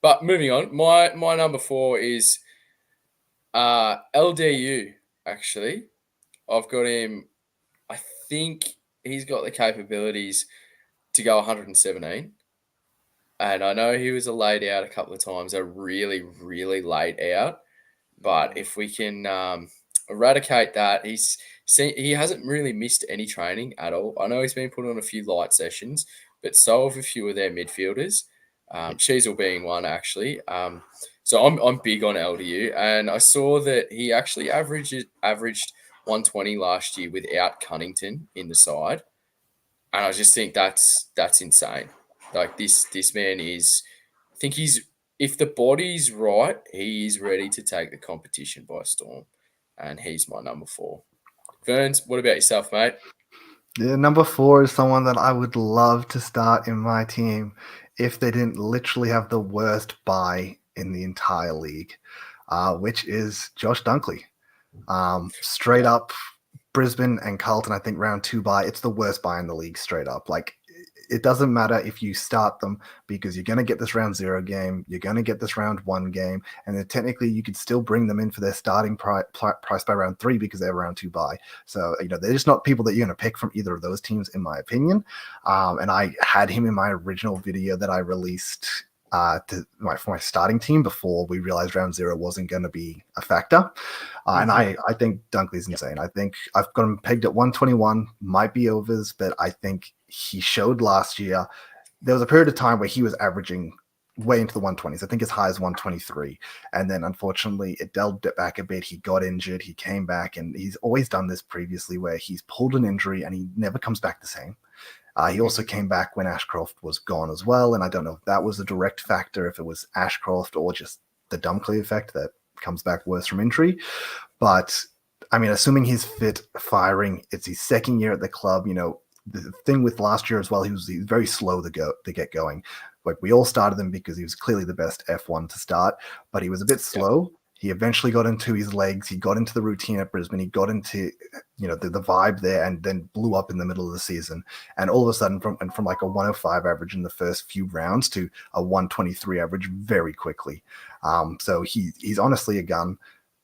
But moving on, my number 4 is LDU. Actually, I've got him. I think he's got the capabilities to go 117. And I know he was a laid out a couple of times, a really, really laid out. But if we can eradicate that, he hasn't really missed any training at all. I know he's been put on a few light sessions, but so have a few of their midfielders. Sheasel being one actually. So I'm big on LDU, and I saw that he actually averaged 120 last year without Cunnington in the side, and I just think that's insane. Like this man is, I think he's, if the body's right, he is ready to take the competition by storm, and he's my number 4. Verns, what about yourself, mate? Yeah, number 4 is someone that I would love to start in my team if they didn't literally have the worst buy in the entire league, which is Josh Dunkley. Straight up, Brisbane and Carlton, I think round 2 buy. It's the worst buy in the league, straight up. Like, it doesn't matter if you start them because you're going to get this round 0 game, you're going to get this round 1 game, and then technically you could still bring them in for their starting price by round 3 because they're round 2 bye. So, they're just not people that you're going to pick from either of those teams, in my opinion. And I had him in my original video that I released for my starting team before we realized round 0 wasn't going to be a factor. And I think Dunkley's insane. I think I've got him pegged at 121, might be overs, but I think he showed last year. There was a period of time where he was averaging way into the 120s. I think as high as 123. And then unfortunately it delved it back a bit. He got injured. He came back, and he's always done this previously where he's pulled an injury and he never comes back the same. He also came back when Ashcroft was gone as well, and I don't know if that was a direct factor, if it was Ashcroft or just the Dunkley effect that comes back worse from injury. But, I mean, assuming he's fit, firing, it's his second year at the club. The thing with last year as well, he was very slow to get going. Like, we all started him because he was clearly the best F1 to start, but he was a bit slow. He eventually got into his legs. He got into the routine at Brisbane. He got into, the vibe there, and then blew up in the middle of the season. And all of a sudden, from like a 105 average in the first few rounds to a 123 average very quickly. So he's honestly a gun.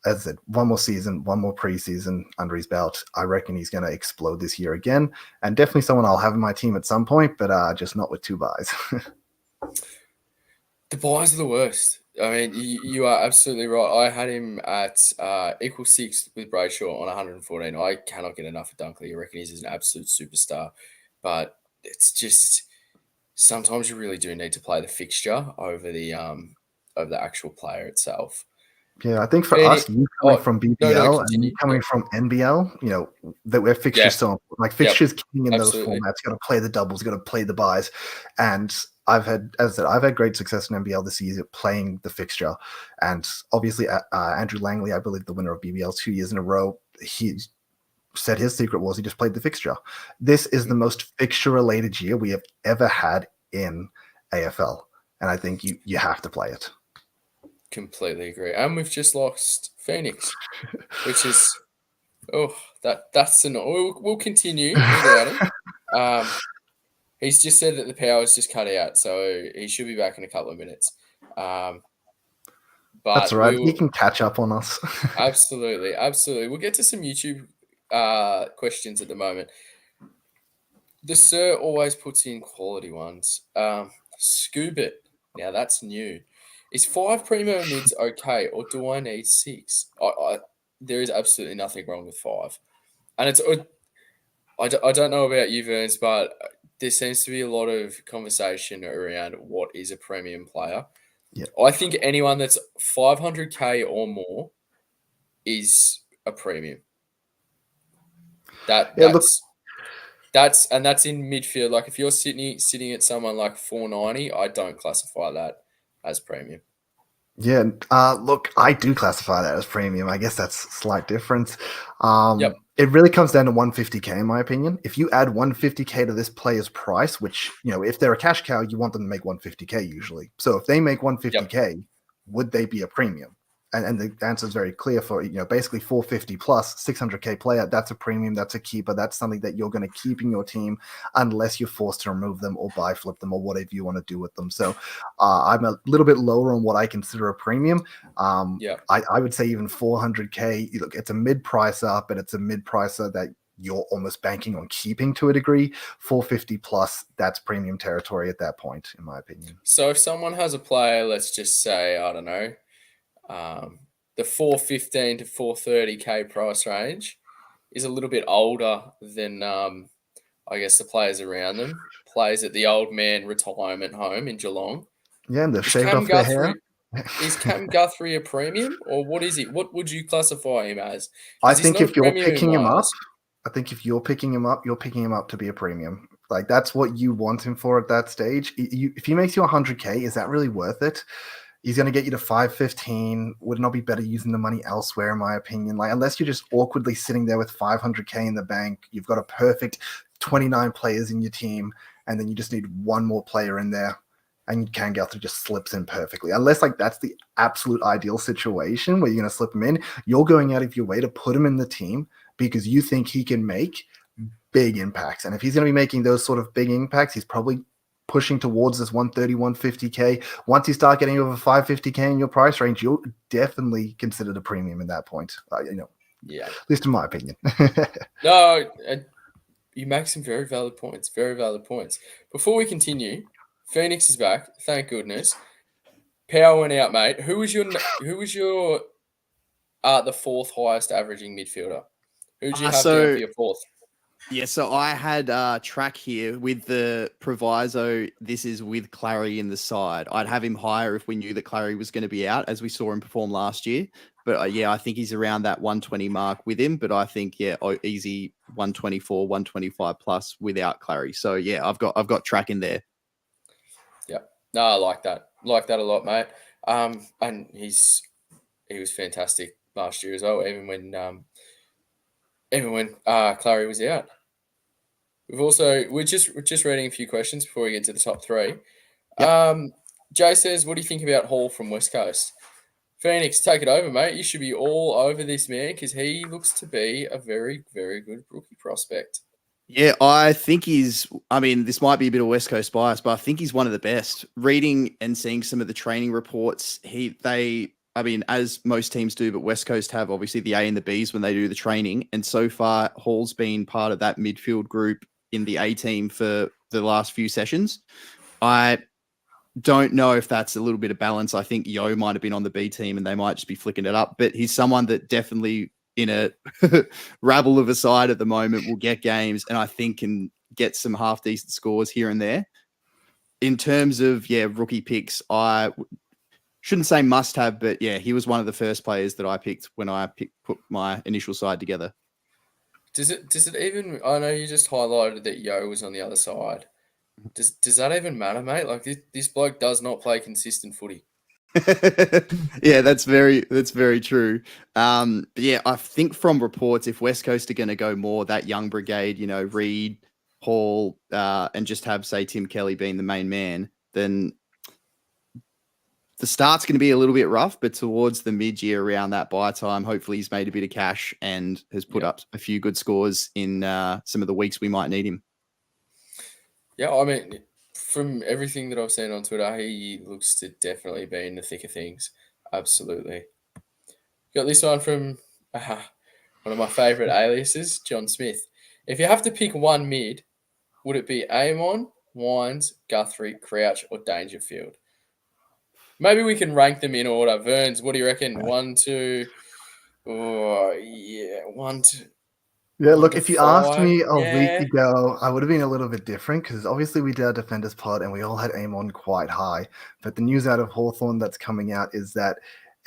As I said, one more season, one more preseason under his belt. I reckon he's going to explode this year again. And definitely someone I'll have in my team at some point, but just not with 2 buys. The buys are the worst. I mean, you are absolutely right. I had him at equal 6 with Brayshaw on 114. I cannot get enough of Dunkley. I reckon he's an absolute superstar. But it's just, sometimes you really do need to play the fixture over the actual player itself. Yeah, I think for us, you coming from BBL and you coming from NBL, that we're fixtures so important. Like, fixtures king in those formats. You got to play the doubles, you got to play the buys. And I've had great success in NBL this year playing the fixture. And obviously, Andrew Langley, I believe the winner of BBL 2 years in a row, he said his secret was he just played the fixture. This is the most fixture-related year we have ever had in AFL. And I think you have to play it. Completely agree. And we've just lost Phoenix, which is, that's we'll continue without him. He's just said that the power's just cut out, so he should be back in a couple of minutes. But that's right. He can catch up on us. Absolutely. We'll get to some YouTube questions at the moment. The Sir always puts in quality ones. Scoobit. Now that's new. Is 5 primo mids okay, or do I need 6? There is absolutely nothing wrong with 5. And it's, I don't know about you, Verns, but there seems to be a lot of conversation around what is a premium player. Yeah. I think anyone that's 500K or more is a premium. That's in midfield. Like, if you're sitting at someone like 490, I don't classify that as premium. Yeah, look, I do classify that as premium. I guess that's a slight difference. It really comes down to 150K in my opinion. If you add 150K to this player's price, which, if they're a cash cow, you want them to make 150K usually. So if they make 150K, would they be a premium? And the answer is very clear for, basically 450 plus 600K player. That's a premium. That's a keeper. That's something that you're going to keep in your team unless you're forced to remove them or buy flip them or whatever you want to do with them. So I'm a little bit lower on what I consider a premium. I would say even 400K. Look, it's a mid-pricer, but it's a mid-pricer that you're almost banking on keeping to a degree. 450 plus, that's premium territory at that point, in my opinion. So if someone has a player, let's just say, I don't know, the 415 to 430K price range is a little bit older than, I guess, the players around them. Plays at the old man retirement home in Geelong. Yeah, and they've shaved off their hair. Is Cam Guthrie a premium, or what is he? What would you classify him as? I think if you're picking him up, you're picking him up to be a premium. Like, that's what you want him for at that stage. If he makes you 100K, is that really worth it? He's going to get you to 515. Would it not be better using the money elsewhere, in my opinion? Like, unless you're just awkwardly sitting there with 500K in the bank, you've got a perfect 29 players in your team, and then you just need one more player in there, and Cam Guthrie just slips in perfectly. Unless, like, that's the absolute ideal situation where you're going to slip him in, you're going out of your way to put him in the team because you think he can make big impacts. And if he's going to be making those sort of big impacts, he's probably pushing towards this 130, 150K. Once you start getting over 550K in your price range, you'll definitely consider a premium at that point. At least in my opinion. No, you make some very valid points. Very valid points. Before we continue, Phoenix is back. Thank goodness. Power went out, mate. Who was your the fourth highest averaging midfielder? Who did you have down for your fourth? Yeah, so I had track here with the proviso. This is with Clary in the side. I'd have him higher if we knew that Clary was going to be out, as we saw him perform last year. But I think he's around that 120 mark with him. But I think easy 124, 125 plus without Clary. So yeah, I've got track in there. Yeah, no, I like that. Like that a lot, mate. And he was fantastic last year as well, even when Clary was out. We're just reading a few questions before we get to the top three. Yep. Jay says, what do you think about Hall from West Coast? Phoenix, take it over, mate. You should be all over this man because he looks to be a very, very good rookie prospect. Yeah, I think this might be a bit of West Coast bias, but I think he's one of the best. Reading and seeing some of the training reports, as most teams do, but West Coast have obviously the A and the Bs when they do the training. And so far, Hall's been part of that midfield group in the A team for the last few sessions. I don't know if that's a little bit of balance. I think Yo might have been on the B team and they might just be flicking it up, but he's someone that definitely in a rabble of a side at the moment will get games and I think can get some half decent scores here and there. In terms of, rookie picks, I shouldn't say must have, but he was one of the first players that I picked when I put my initial side together. Does it even? I know you just highlighted that Yo was on the other side. Does that even matter, mate? Like this bloke does not play consistent footy. Yeah, that's very true. But I think from reports, if West Coast are going to go more that young brigade, Reed, Hall, and just have say Tim Kelly being the main man, then the start's going to be a little bit rough, but towards the mid-year around that buy time, hopefully he's made a bit of cash and has put up a few good scores in some of the weeks we might need him. Yeah, I mean, from everything that I've seen on Twitter, he looks to definitely be in the thick of things. Absolutely. Got this one from one of my favourite aliases, John Smith. If you have to pick one mid, would it be Amon, Wines, Guthrie, Crouch, or Dangerfield? Maybe we can rank them in order. Verns, what do you reckon? Right. 1, 2. Oh, yeah. 1, 2. Yeah, look, if you asked me a week ago, I would have been a little bit different because obviously we did our defenders pod and we all had Amon quite high. But the news out of Hawthorn that's coming out is that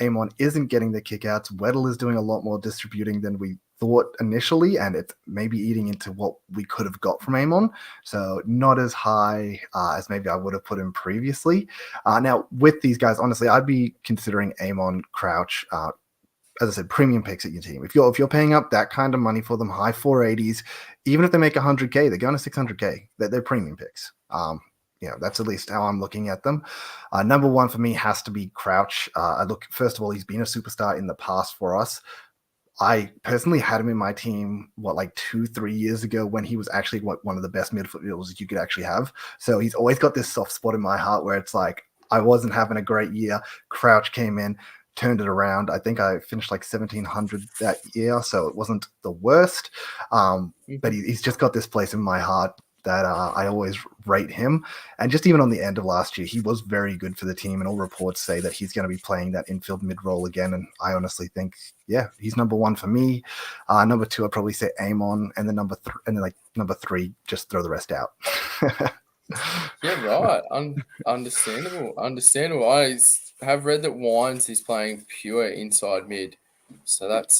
Amon isn't getting the kickouts. Weddle is doing a lot more distributing than we thought initially, and it's maybe eating into what we could have got from Amon. So not as high as maybe I would have put him previously. Now, with these guys, honestly, I'd be considering Amon, Crouch, as I said, premium picks at your team. If you're paying up that kind of money for them, high 480s, even if they make 100K, they're going to 600K. They're premium picks. That's at least how I'm looking at them. Number one for me has to be Crouch. First of all, he's been a superstar in the past for us. I personally had him in my team, like 2-3 years ago when he was actually one of the best midfielders you could actually have. So he's always got this soft spot in my heart where it's like, I wasn't having a great year. Crouch came in, turned it around. I think I finished like 1,700 that year, so it wasn't the worst. But he's just got this place in my heart that I always rate him. And just even on the end of last year, he was very good for the team. And all reports say that he's going to be playing that infield mid role again. And I honestly think, he's number one for me. Number two, I'd probably say Amon, and then number three, just throw the rest out. Yeah, right. Understandable. I have read that Wines is playing pure inside mid, so that's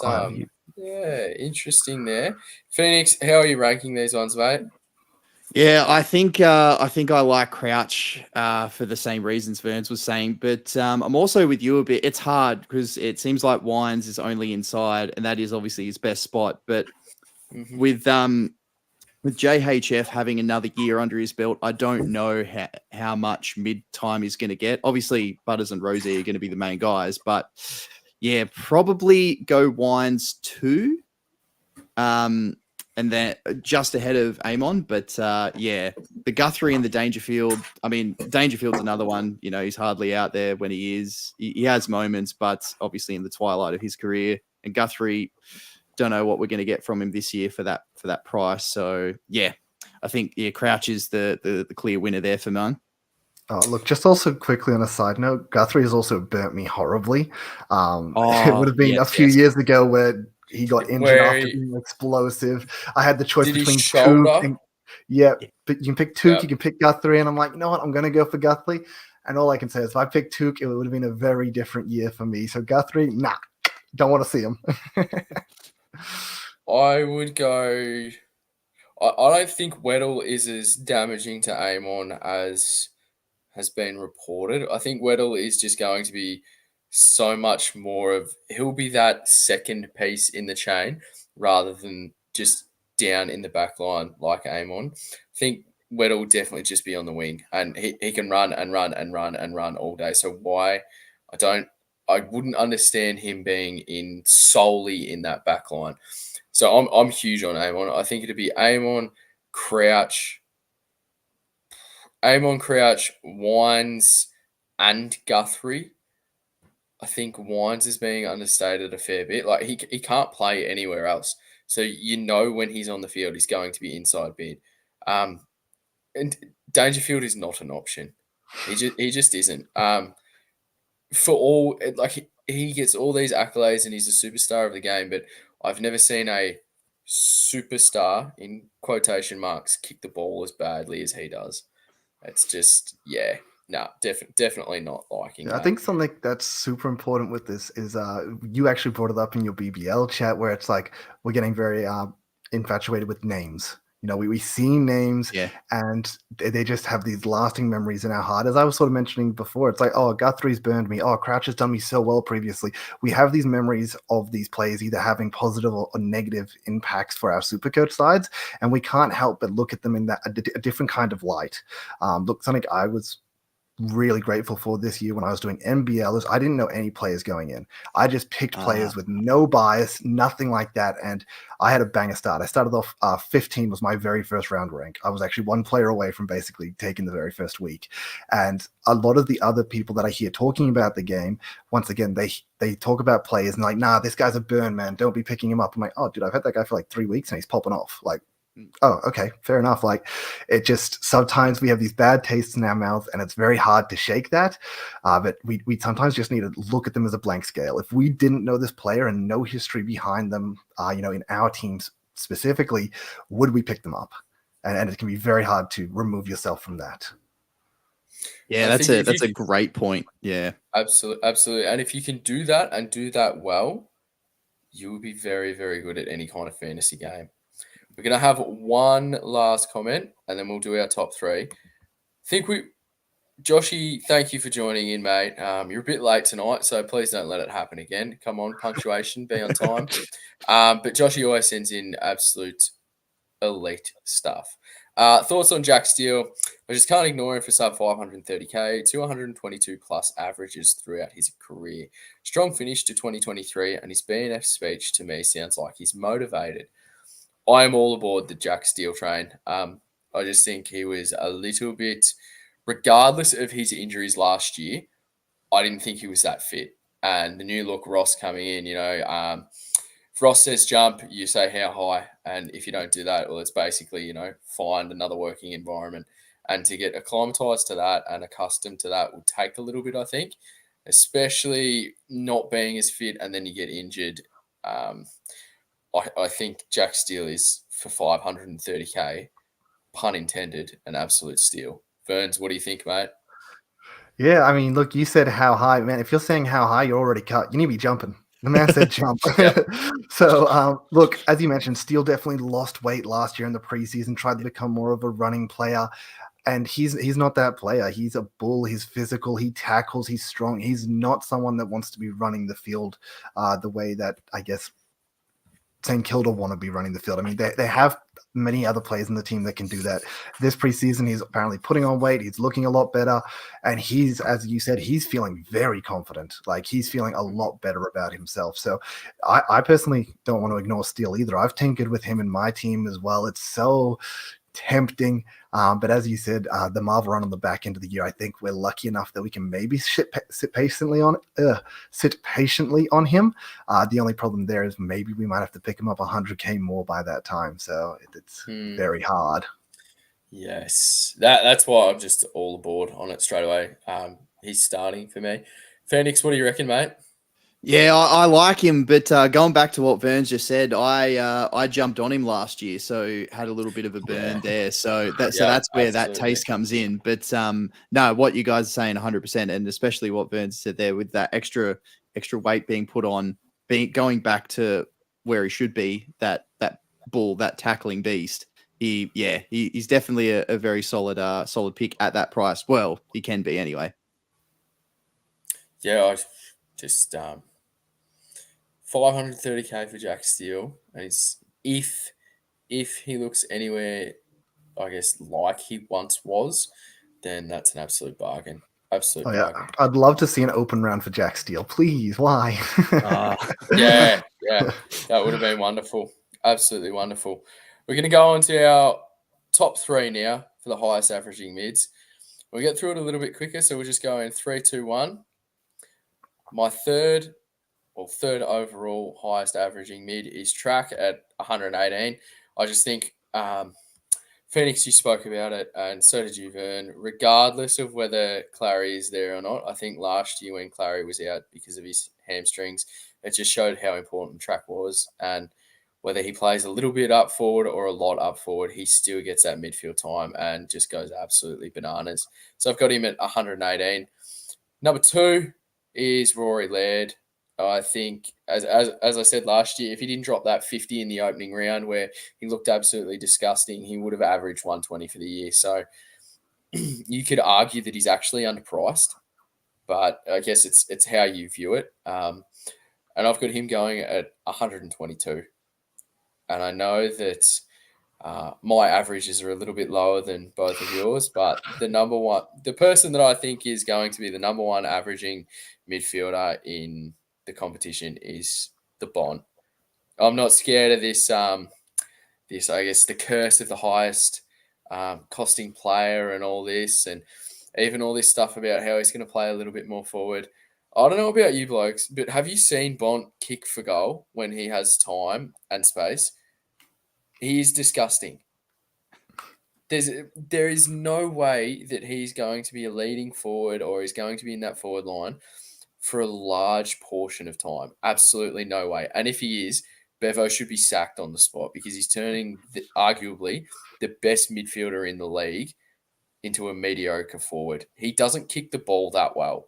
interesting there. Phoenix, how are you ranking these ones, mate? Yeah, I think I like Crouch for the same reasons Verns was saying, but I'm also with you a bit. It's hard because it seems like Wines is only inside, and that is obviously his best spot. But with JHF having another year under his belt, I don't know how much mid time he's going to get. Obviously, Butters and Rosie are going to be the main guys, but yeah, probably go Wines 2. And then just ahead of Amon. But the Guthrie and the Dangerfield. I mean, Dangerfield's another one. He's hardly out there when he is. He has moments, but obviously in the twilight of his career. And Guthrie, don't know what we're going to get from him this year for that price. So yeah, I think Crouch is the clear winner there for mine. Oh, look, just also quickly on a side note, Guthrie has also burnt me horribly. It would have been a few years ago where he got injured after being explosive. I had the choice between Took and but you can pick Took, you can pick Guthrie, and I'm like, you know what, I'm going to go for Guthrie. And all I can say is if I picked Took, it would have been a very different year for me. So Guthrie, nah, don't want to see him. I would go. I don't think Weddle is as damaging to Amon as has been reported. I think Weddle is just going to be so much more of, he'll be that second piece in the chain rather than just down in the back line like Amon. I think Weddle will definitely just be on the wing, and he can run and run and run and run all day. So why I wouldn't understand him being solely in that back line. So I'm huge on Amon. I think it'd be Amon, Crouch, Wines, and Guthrie. I think Wines is being understated a fair bit. Like he can't play anywhere else. So when he's on the field, he's going to be inside mid. And Dangerfield is not an option. He just isn't. For all he gets all these accolades and he's a superstar of the game, but I've never seen a superstar in quotation marks kick the ball as badly as he does. It's just definitely not liking that. I think something that's super important with this is you actually brought it up in your BBL chat where it's like we're getting very infatuated with names. We see names and they just have these lasting memories in our heart. As I was sort of mentioning before, it's like, oh, Guthrie's burned me. Oh, Crouch has done me so well previously. We have these memories of these players either having positive or negative impacts for our Supercoach sides, and we can't help but look at them in a different kind of light. Look, something I was really grateful for this year when I was doing NBL is I didn't know any players going in. I just picked players with no bias, nothing like that. And I had a banger start. I started off 15 was my very first round rank. I was actually one player away from basically taking the very first week. And a lot of the other people that I hear talking about the game, once again, they talk about players and like, nah, this guy's a burn, man. Don't be picking him up. I'm like, oh, dude, I've had that guy for like 3 weeks and he's popping off. Like, oh, okay, fair enough. Like, it just sometimes we have these bad tastes in our mouth, and it's very hard to shake that. But we sometimes just need to look at them as a blank scale. If we didn't know this player and no history behind them, in our teams specifically, would we pick them up? And it can be very hard to remove yourself from that. Yeah, that's a great point. Yeah, absolutely. And if you can do that and do that well, you will be very, very good at any kind of fantasy game. We're going to have one last comment and then we'll do our top three. I think Joshy, thank you for joining in, mate. You're a bit late tonight, so please don't let it happen again. Come on, punctuation, be on time. But Joshy always sends in absolute elite stuff. Thoughts on Jack Steele? I just can't ignore him for sub 530k, 222 plus averages throughout his career. Strong finish to 2023, and his BNF speech to me sounds like he's motivated. I am all aboard the Jack Steele train. I just think he was a little bit, regardless of his injuries last year, I didn't think he was that fit. And the new look Ross coming in, if Ross says jump, you say how high. And if you don't do that, well, it's basically, find another working environment. And to get acclimatized to that and accustomed to that will take a little bit, I think, especially not being as fit and then you get injured. I think Jack Steele is for 530k, pun intended, an absolute steal. Burns, what do you think, mate? Yeah, I mean, look, you said how high, man. If you're saying how high, you're already cut. You need to be jumping. The man said jump. Yep. So, look, as you mentioned, Steele definitely lost weight last year in the preseason, tried to become more of a running player. And he's not that player. He's a bull. He's physical. He tackles. He's strong. He's not someone that wants to be running the field the way that, I guess, St. Kilda want to be running the field. I mean, they have many other players in the team that can do that. This preseason, he's apparently putting on weight. He's looking a lot better. And he's, as you said, he's feeling very confident. Like, he's feeling a lot better about himself. So I personally don't want to ignore Steele either. I've tinkered with him in my team as well. It's so tempting. But as you said, the Marvel run on the back end of the year, I think we're lucky enough that we can maybe sit patiently on him. The only problem there is maybe we might have to pick him up 100k more by that time. So it's very hard. Yes, that's why I'm just all aboard on it straight away. He's starting for me. Phoenix, what do you reckon, mate? Yeah, I like him, but going back to what Burns just said, I jumped on him last year, so had a little bit of a burn there. So that's where that taste comes in. But no, what you guys are saying 100%, and especially what Burns said there with that extra weight being put on, going back to where he should be, that bull, that tackling beast. He's definitely a very solid pick at that price. Well, he can be anyway. Yeah, I just 530k for Jack Steele, and if he looks anywhere, I guess, like he once was, then that's an absolute bargain. Absolute bargain. I'd love to see an open round for Jack Steele, please. Why? Yeah, that would have been wonderful. Absolutely wonderful. We're going to go on to our top three now for the highest averaging mids. We'll get through it a little bit quicker, so we'll just go in 3, 2, 1. My third overall highest averaging mid is Track at 118. I just think, Phoenix, you spoke about it, and so did you, Vern. Regardless of whether Clary is there or not, I think last year when Clary was out because of his hamstrings, it just showed how important Track was. And whether he plays a little bit up forward or a lot up forward, he still gets that midfield time and just goes absolutely bananas. So I've got him at 118. Number 2 is Rory Laird. I think, as I said last year, if he didn't drop that 50 in the opening round where he looked absolutely disgusting, he would have averaged 120 for the year. So you could argue that he's actually underpriced, but I guess it's how you view it. And I've got him going at 122. And I know that my averages are a little bit lower than both of yours, but the person that I think is going to be the number one averaging midfielder in the competition is the Bond. I'm not scared of this. This, I guess, the curse of the highest costing player and all this, and even all this stuff about how he's going to play a little bit more forward. I don't know about you blokes, but have you seen Bont kick for goal when he has time and space? He is disgusting. There is no way that he's going to be a leading forward or he's going to be in that forward line for a large portion of time. Absolutely no way. And if he is, Bevo should be sacked on the spot because he's turning arguably the best midfielder in the league into a mediocre forward. He doesn't kick the ball that well.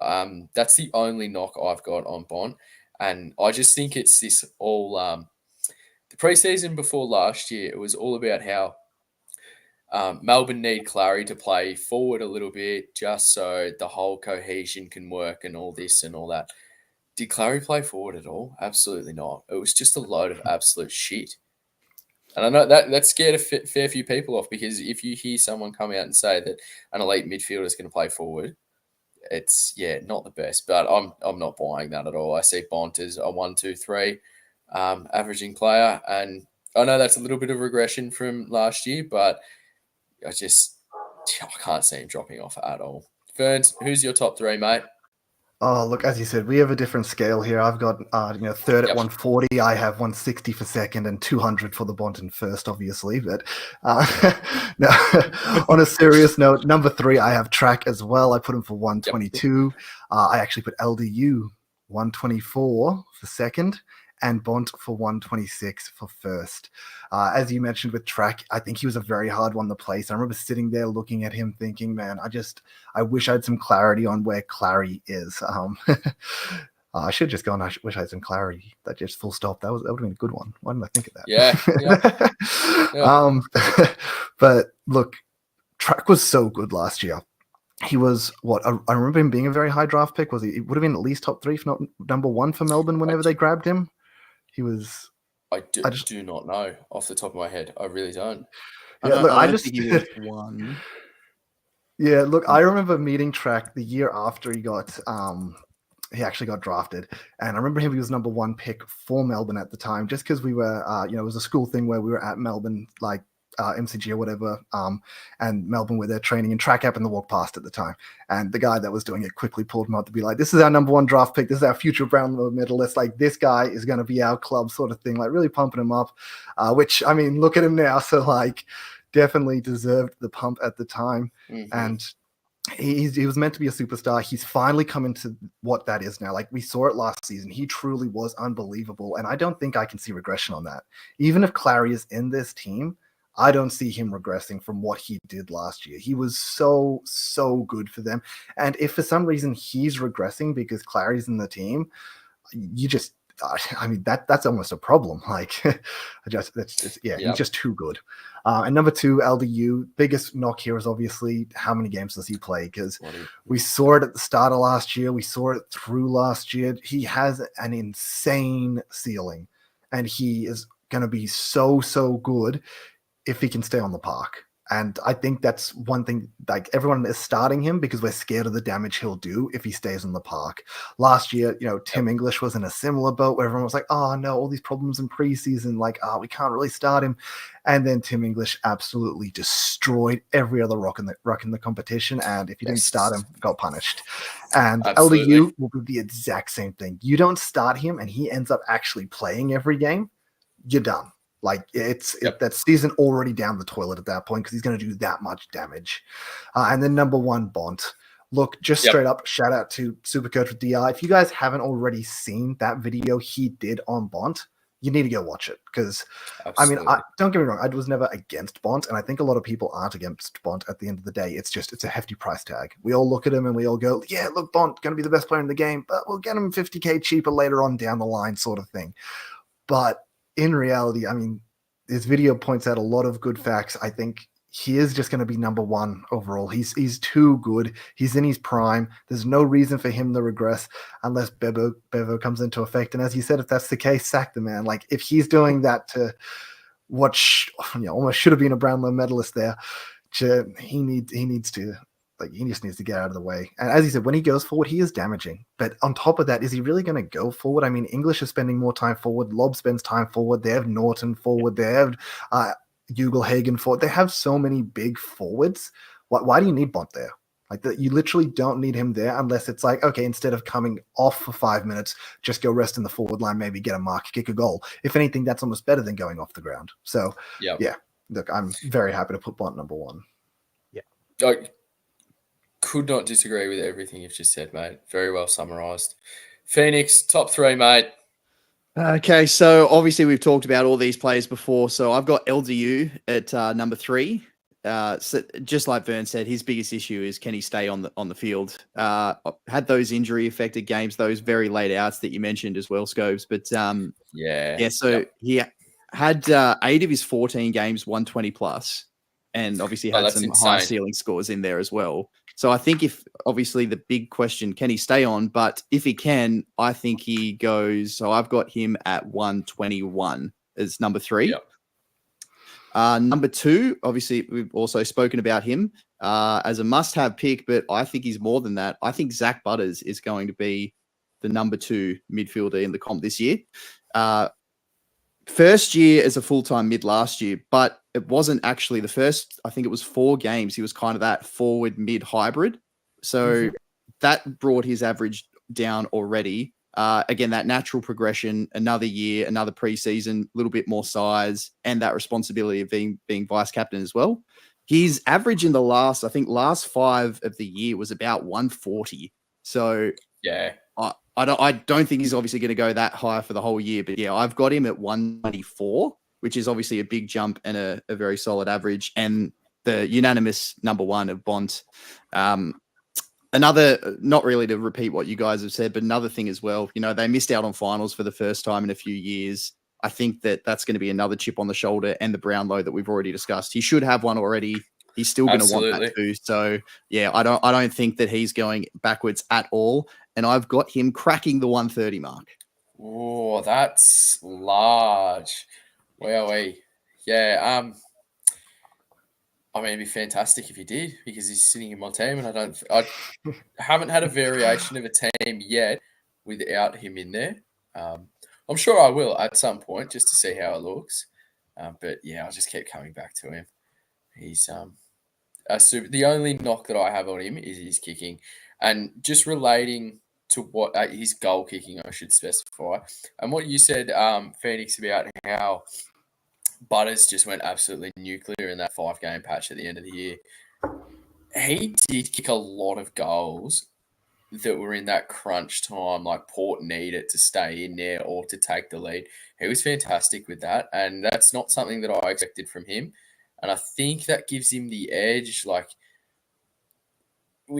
That's the only knock I've got on Bont. And I just think it's this all... the preseason before last year, it was all about how Melbourne need Clary to play forward a little bit just so the whole cohesion can work and all this and all that. Did Clary play forward at all? Absolutely not. It was just a load of absolute shit. And I know that scared a fair few people off, because if you hear someone come out and say that an elite midfielder is going to play forward, it's not the best. But I'm not buying that at all. I see Bont as a 1-2-3 averaging player, and I know that's a little bit of regression from last year, but I can't see him dropping off at all. Ferns, who's your top three, mate? Oh, look, as you said, we have a different scale here. I've got, third at Yep. 140. I have 160 for second and 200 for the Bonton first, obviously. But no, on a serious note, number 3, I have Track as well. I put him for 122. I actually put LDU 124 for second and Bont for 126 for first. As you mentioned with Track, I think he was a very hard one to place. I remember sitting there looking at him thinking, man, I wish I had some clarity on where Clary is. I should just go on, I wish I had some clarity. That just full stop. That would have been a good one. Why didn't I think of that? Yeah. But look, Track was so good last year. He was I remember him being a very high draft pick. He would have been at least top 3, if not number 1 for Melbourne whenever they grabbed him. He was. I do not know off the top of my head. I really don't. Yeah, I don't think he was 1. Yeah, look, I remember meeting Track the year after he actually got drafted, and I remember he was number 1 pick for Melbourne at the time, just because we were, it was a school thing where we were at Melbourne, like MCG or whatever, and Melbourne were there training, and Track happened to walk past at the time, and the guy that was doing it quickly pulled him out to be like, this is our number 1 draft pick, this is our future Brownlow medalist, like this guy is going to be our club sort of thing, like really pumping him up, which, I mean, look at him now, so like definitely deserved the pump at the time. And he was meant to be a superstar. He's finally come into what that is now. Like we saw it last season. He truly was unbelievable. And I don't think I can see regression on that. Even if Clary is in this team, I don't see him regressing from what he did last year. He was so good for them. And if for some reason he's regressing because Clary's in the team, you just, I mean, that's almost a problem. Like, he's just too good. And number 2, LDU, biggest knock here is obviously how many games does he play? Because we saw it at the start of last year. We saw it through last year. He has an insane ceiling, and he is going to be so good if he can stay on the park. And I think that's one thing, like everyone is starting him because we're scared of the damage he'll do if he stays in the park. Last year, Tim English was in a similar boat where everyone was like, oh no, all these problems in preseason, like, we can't really start him. And then Tim English absolutely destroyed every other rock in the competition. And if you didn't start him, got punished. And absolutely. LDU will be the exact same thing. You don't start him and he ends up actually playing every game, you're done. Like that season already down the toilet at that point because he's going to do that much damage. And then number 1, Bont. Look, just straight up, shout out to Supercoach with DR. If you guys haven't already seen that video he did on Bont, you need to go watch it because, I mean, don't get me wrong, I was never against Bont, and I think a lot of people aren't against Bont at the end of the day. It's a hefty price tag. We all look at him and we all go, yeah, look, Bont, going to be the best player in the game, but we'll get him $50K cheaper later on down the line sort of thing. But in reality, I mean, this video points out a lot of good facts. I think he is just going to be number 1 overall. He's too good. He's in his prime. There's no reason for him to regress unless Bevo comes into effect. And as you said, if that's the case, sack the man. Like if he's doing that to what almost should have been a Brownlow medalist there, he just needs to get out of the way. And as he said, when he goes forward, he is damaging. But on top of that, is he really going to go forward? I mean, English is spending more time forward. Lobb spends time forward. They have Norton forward. They have Ugelhagen forward. They have so many big forwards. Why do you need Bont there? Like you literally don't need him there unless it's like, okay, instead of coming off for 5 minutes, just go rest in the forward line, maybe get a mark, kick a goal. If anything, that's almost better than going off the ground. So, yeah, look, I'm very happy to put Bont number 1. Yeah. Could not disagree with everything you've just said, mate. Very well summarised. Phoenix, top 3, mate. Okay, so obviously we've talked about all these players before. So I've got LDU at number 3. So just like Vern said, his biggest issue is can he stay on the field? Had those injury affected games, those very late outs that you mentioned as well, Scopes. But he had 8 of his 14 games 120 plus. and obviously Oh, had that's some high insane. ceiling scores in there as well. So I think if obviously the big question, can he stay on? But if he can, I think he goes. So I've got him at 121 as number 3. Yep. Number 2, obviously we've also spoken about him as a must-have pick, but I think he's more than that. I think Zach Butters is going to be the number 2 midfielder in the comp this year. First year as a full-time mid last year, but it wasn't actually the first. I think it was 4 games. He was kind of that forward mid hybrid. So that brought his average down already. Again, that natural progression, another year, another preseason, a little bit more size, and that responsibility of being vice captain as well. His average in the last 5 of the year was about 140. So yeah, I don't think he's obviously going to go that high for the whole year, but yeah, I've got him at 194, which is obviously a big jump and a very solid average, and the unanimous number 1 of Bont. Another, not really to repeat what you guys have said, but another thing as well, they missed out on finals for the first time in a few years. I think that's going to be another chip on the shoulder, and the Brownlow that we've already discussed. He should have one already. He's still going to want that too. So yeah, I don't think that he's going backwards at all. And I've got him cracking the 130 mark. Oh, that's large. Wowee. Yeah. I mean, it'd be fantastic if he did, because he's sitting in my team, and I haven't had a variation of a team yet without him in there. I'm sure I will at some point, just to see how it looks. But yeah, I'll just keep coming back to him. He's the only knock that I have on him is his kicking, and just relating to what his goal kicking, I should specify, and what you said, Phoenix, about how Butters just went absolutely nuclear in that 5-game patch at the end of the year. He did kick a lot of goals that were in that crunch time, like Port needed to stay in there or to take the lead. He was fantastic with that, and that's not something that I expected from him. And I think that gives him the edge, like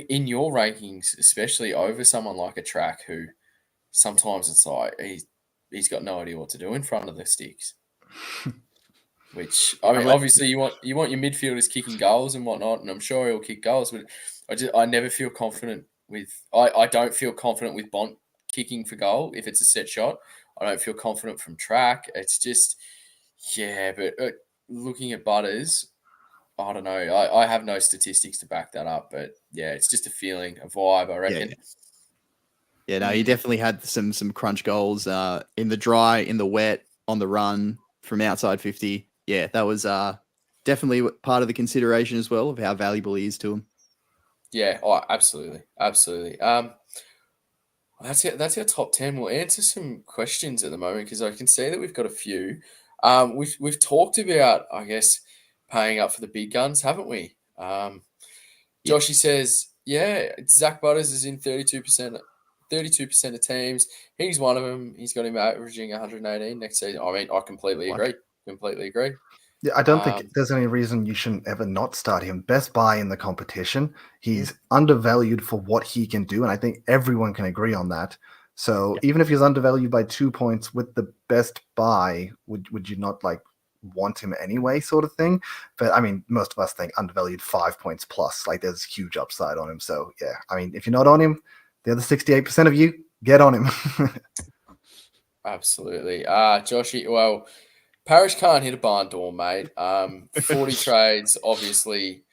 in your rankings, especially over someone like a Track, who sometimes it's like he's got no idea what to do in front of the sticks. Which, I mean, obviously you want your midfielders kicking goals and whatnot, and I'm sure he'll kick goals, but I never feel confident with I don't feel confident with Bont kicking for goal if it's a set shot. I don't feel confident from Track. It's just, yeah, but looking at Butters, I don't know. I have no statistics to back that up, but yeah, it's just a feeling, a vibe, I reckon. Yeah, no, he definitely had some crunch goals in the dry, in the wet, on the run from outside 50. Yeah, that was definitely part of the consideration as well of how valuable he is to him. Yeah, absolutely. That's it. That's our top 10. We'll answer some questions at the moment, because I can see that we've got a few. We've talked about, I guess, paying up for the big guns, haven't we? Joshy says, yeah, Zach Butters is in 32% of teams. He's one of them. He's got him averaging 118 next season. I mean, I completely agree. Yeah, I don't think there's any reason you shouldn't ever not start him. Best buy in the competition. He's undervalued for what he can do, and I think everyone can agree on that. So even if he's undervalued by 2 points with the best buy, would you not want him anyway, sort of thing? But I mean, most of us think undervalued 5 points plus. There's huge upside on him. So yeah, I mean, if you're not on him, the other 68% of you, get on him. Absolutely. Joshy, well, Parrish can't hit a barn door, mate. 40 trades obviously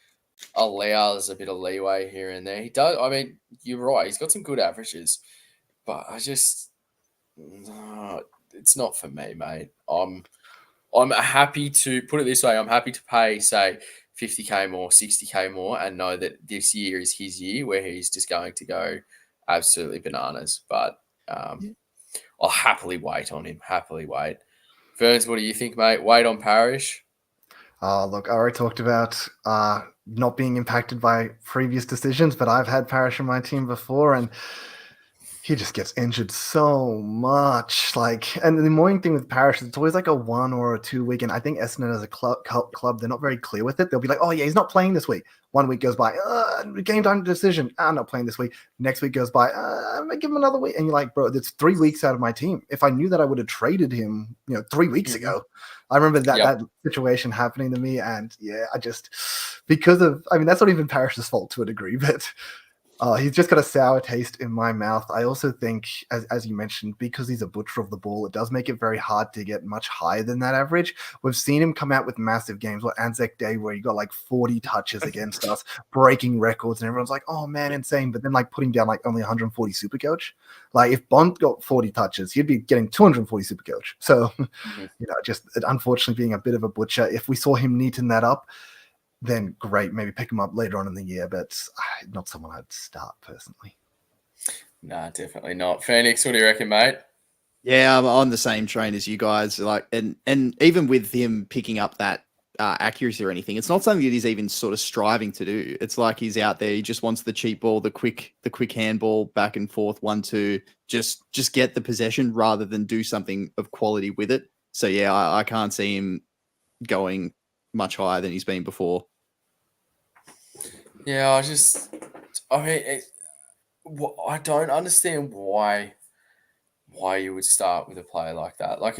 allows a bit of leeway here and there. He does. I mean, you're right. He's got some good averages, but it's not for me, mate. I'm happy to put it this way. I'm happy to pay, say, 50K more, 60K more, and know that this year is his year where he's just going to go absolutely bananas. But I'll happily wait on him. Happily wait. Ferns, what do you think, mate? Wait on Parrish? Look, I already talked about not being impacted by previous decisions, but I've had Parrish in my team before, and he just gets injured so much. Like, and the annoying thing with Parrish is it's always like a 1 or a 2 week. And I think Essendon as a club, they're not very clear with it. They'll be like, oh yeah, he's not playing this week. 1 week goes by, game time decision. I'm not playing this week. Next week goes by, I'm gonna give him another week. And you're like, bro, it's 3 weeks out of my team. If I knew that, I would have traded him, 3 weeks ago. I remember that situation happening to me, and yeah, because of, I mean, that's not even Parrish's fault to a degree, but he's just got a sour taste in my mouth. I also think, as you mentioned, because he's a butcher of the ball, it does make it very hard to get much higher than that average. We've seen him come out with massive games, like Anzac Day, where he got like 40 touches against us, breaking records, and everyone's like, oh man, insane. But then like putting down like only 140 Supercoach. Like if Bond got 40 touches, he'd be getting 240 Supercoach. So, just unfortunately being a bit of a butcher. If we saw him neaten that up, then great, maybe pick him up later on in the year, but not someone I'd start personally. Nah, definitely not. Phoenix, what do you reckon, mate? Yeah, I'm on the same train as you guys. Like, and even with him picking up that accuracy or anything, it's not something that he's even sort of striving to do. It's like he's out there. He just wants the cheap ball, the quick handball, back and forth, 1-2. Just get the possession rather than do something of quality with it. So yeah, I can't see him going much higher than he's been before. Yeah, I don't understand why you would start with a player like that. Like,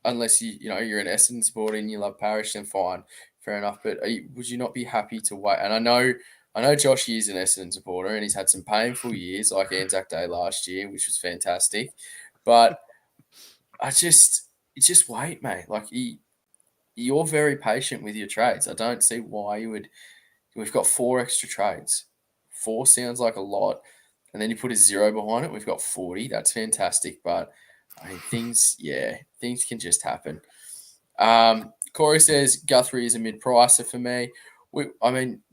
unless you're an Essendon supporter and you love Parrish, then fine, fair enough. But would you not be happy to wait? And I know Josh is an Essendon supporter, and he's had some painful years, like Anzac Day last year, which was fantastic. But just wait, mate. Like, you're very patient with your trades. I don't see why you would. We've got 4 extra trades. 4 sounds like a lot. And then you put a 0 behind it. We've got 40. That's fantastic. But I mean, things can just happen. Corey says Guthrie is a mid-pricer for me.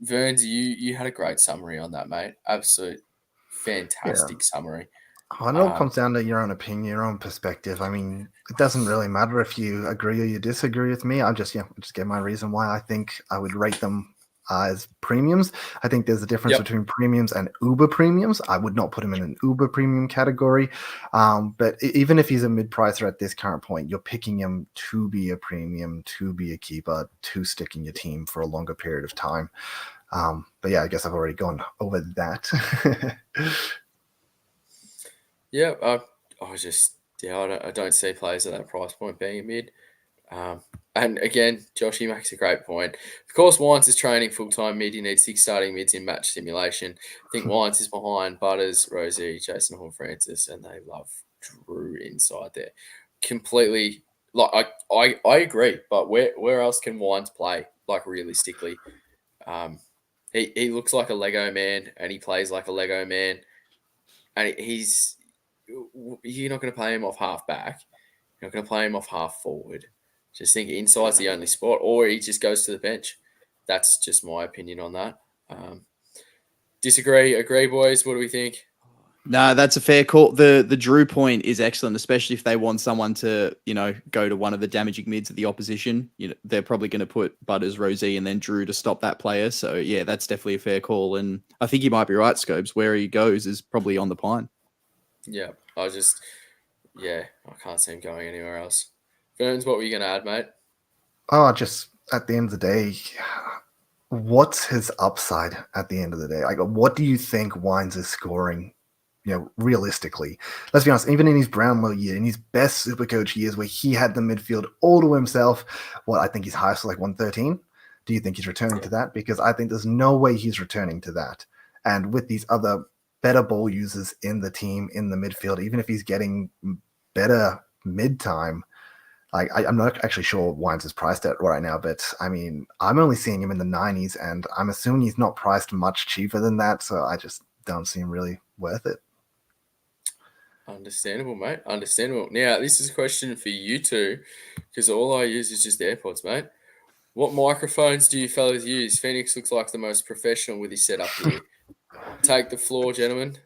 Verns, you had a great summary on that, mate. Absolute fantastic summary. I know it comes down to your own opinion, your own perspective. I mean, it doesn't really matter if you agree or you disagree with me. I just get my reason why I think I would rate them as premiums. I think there's a difference between premiums and uber premiums. I would not put him in an uber premium category. But even if he's a mid-pricer at this current point, you're picking him to be a premium, to be a keeper, to stick in your team for a longer period of time. But yeah, I guess I've already gone over that. Yeah, I don't see players at that price point being a mid. And again, Josh, he makes a great point. Of course, Wines is training full-time mid. You need 6 starting mids in match simulation. I think Wines is behind Butters, Rosie, Jason Horn-Francis, and they love Drew inside there. Completely, like I agree, but where else can Wines play, like, realistically? He looks like a Lego man, and he plays like a Lego man, and you're not going to play him off half back. You're not going to play him off half forward. Just think inside's the only spot, or he just goes to the bench. That's just my opinion on that. Disagree, agree, boys? What do we think? No, that's a fair call. The Drew point is excellent, especially if they want someone to, go to one of the damaging mids of the opposition. They're probably going to put Butters, Rosie, and then Drew to stop that player. So yeah, that's definitely a fair call. And I think you might be right, Scopes. Where he goes is probably on the pine. Yeah, I can't see him going anywhere else. Burns, what were you going to add, mate? Oh, just at the end of the day, what's his upside at the end of the day? Like, what do you think Wines is scoring, realistically? Let's be honest, even in his Brownlow year, in his best Supercoach years where he had the midfield all to himself, I think his highest was like 113. Do you think he's returning to that? Because I think there's no way he's returning to that. And with these other better ball users in the team, in the midfield, even if he's getting better mid-time, I'm not actually sure Wines is priced at right now, but I mean, I'm only seeing him in the 90s, and I'm assuming he's not priced much cheaper than that, so I just don't seem really worth it. Understandable, mate. Understandable. Now, this is a question for you two, because all I use is just AirPods, mate. What microphones do you fellas use? Phoenix looks like the most professional with his setup here. Take the floor, gentlemen.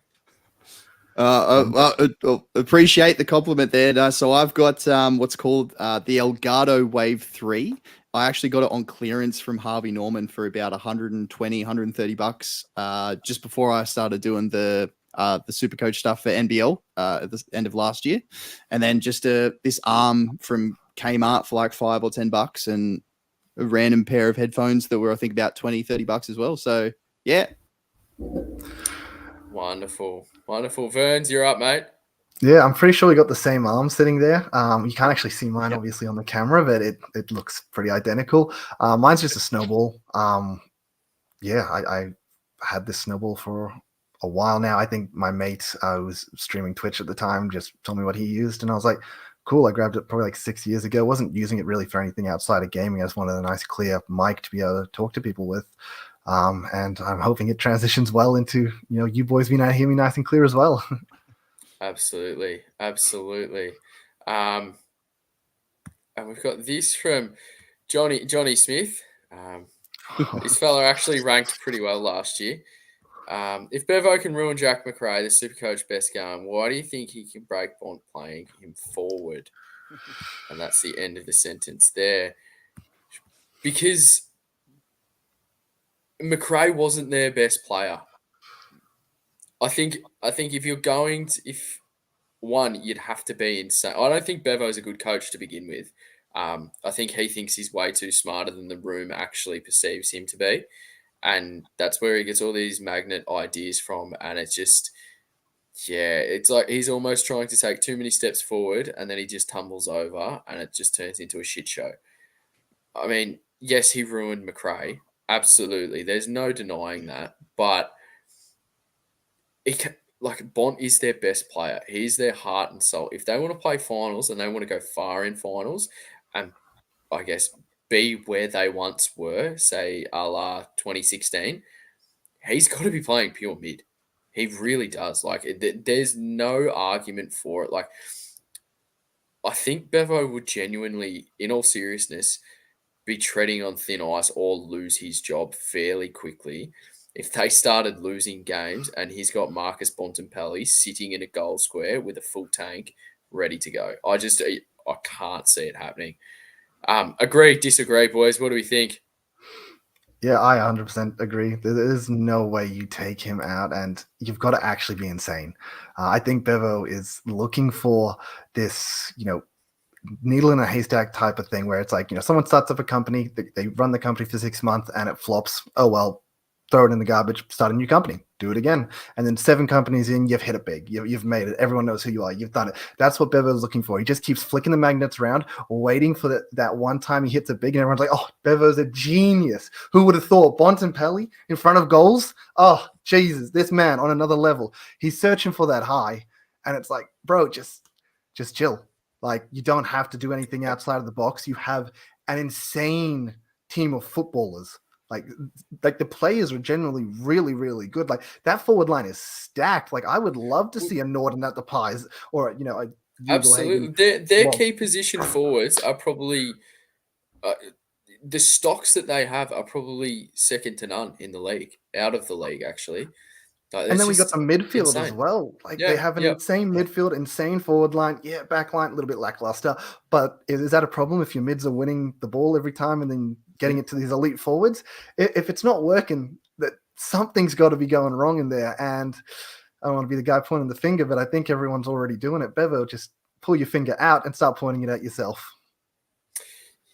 Appreciate the compliment there. So I've got what's called the Elgato Wave 3. I actually got it on clearance from Harvey Norman for about $120, $130 just before I started doing the the super coach stuff for NBL at the end of last year. And then just this arm from Kmart for like $5 or $10 and a random pair of headphones that were, I think, about $20-$30 as well. So, yeah. Wonderful. Verns, you're up, mate. Yeah, I'm pretty sure we got the same arm sitting there. You can't actually see mine, obviously, on the camera, but it looks pretty identical. Mine's just a snowball. I had this snowball for a while now. I think my mate was streaming Twitch at the time, just told me what he used, and I was like, cool. I grabbed it probably like 6 years ago. Wasn't using it really for anything outside of gaming. I just wanted a nice clear mic to be able to talk to people with. And I'm hoping it transitions well into, you boys being able to hear me nice and clear as well. Absolutely. And we've got this from Johnny Smith. This fella actually ranked pretty well last year. If Bevo can ruin Jack McRae, the Supercoach best game, why do you think he can break Bont playing him forward? And that's the end of the sentence there. Because McRae wasn't their best player. I think if you're going to, you'd have to be insane. I don't think Bevo's a good coach to begin with. I think he thinks he's way too smarter than the room actually perceives him to be. And that's where he gets all these magnet ideas from. And it's just, it's like he's almost trying to take too many steps forward and then he just tumbles over and it just turns into a shit show. I mean, yes, he ruined McRae. Absolutely. There's no denying that. But Bont is their best player. He's their heart and soul. If they want to play finals and they want to go far in finals and I guess be where they once were, say a la 2016, he's got to be playing pure mid. He really does. There's no argument for it. I think Bevo would genuinely, in all seriousness, be treading on thin ice or lose his job fairly quickly if they started losing games and he's got Marcus Bontempelli sitting in a goal square with a full tank ready to go. I can't see it happening. Agree, disagree, boys. What do we think? Yeah, I 100% agree. There's no way you take him out, and you've got to actually be insane. I think Bevo is looking for this, needle in a haystack type of thing where it's like, someone starts up a company, they run the company for 6 months and it flops. Oh, well, throw it in the garbage, start a new company, do it again. And then 7 companies in, you've hit it big. You've made it. Everyone knows who you are. You've done it. That's what Bevo's looking for. He just keeps flicking the magnets around, waiting for that one time he hits it big and everyone's like, oh, Bevo's a genius. Who would have thought? Bontempelli in front of goals? Oh, Jesus, this man on another level. He's searching for that high. And it's like, bro, just chill. You don't have to do anything outside of the box. You have an insane team of footballers. The players are generally really, really good. That forward line is stacked. I would love to see a Norton at the Pies or, absolutely. Their key position forwards are probably the stocks that they have are probably second to none in the league, out of the league, actually. And then we got the midfield as well. They have an insane midfield, insane forward line. Yeah, back line, a little bit lackluster. But is that a problem if your mids are winning the ball every time and then getting it to these elite forwards? If it's not working, that something's got to be going wrong in there. And I don't want to be the guy pointing the finger, but I think everyone's already doing it. Bevo, just pull your finger out and start pointing it at yourself.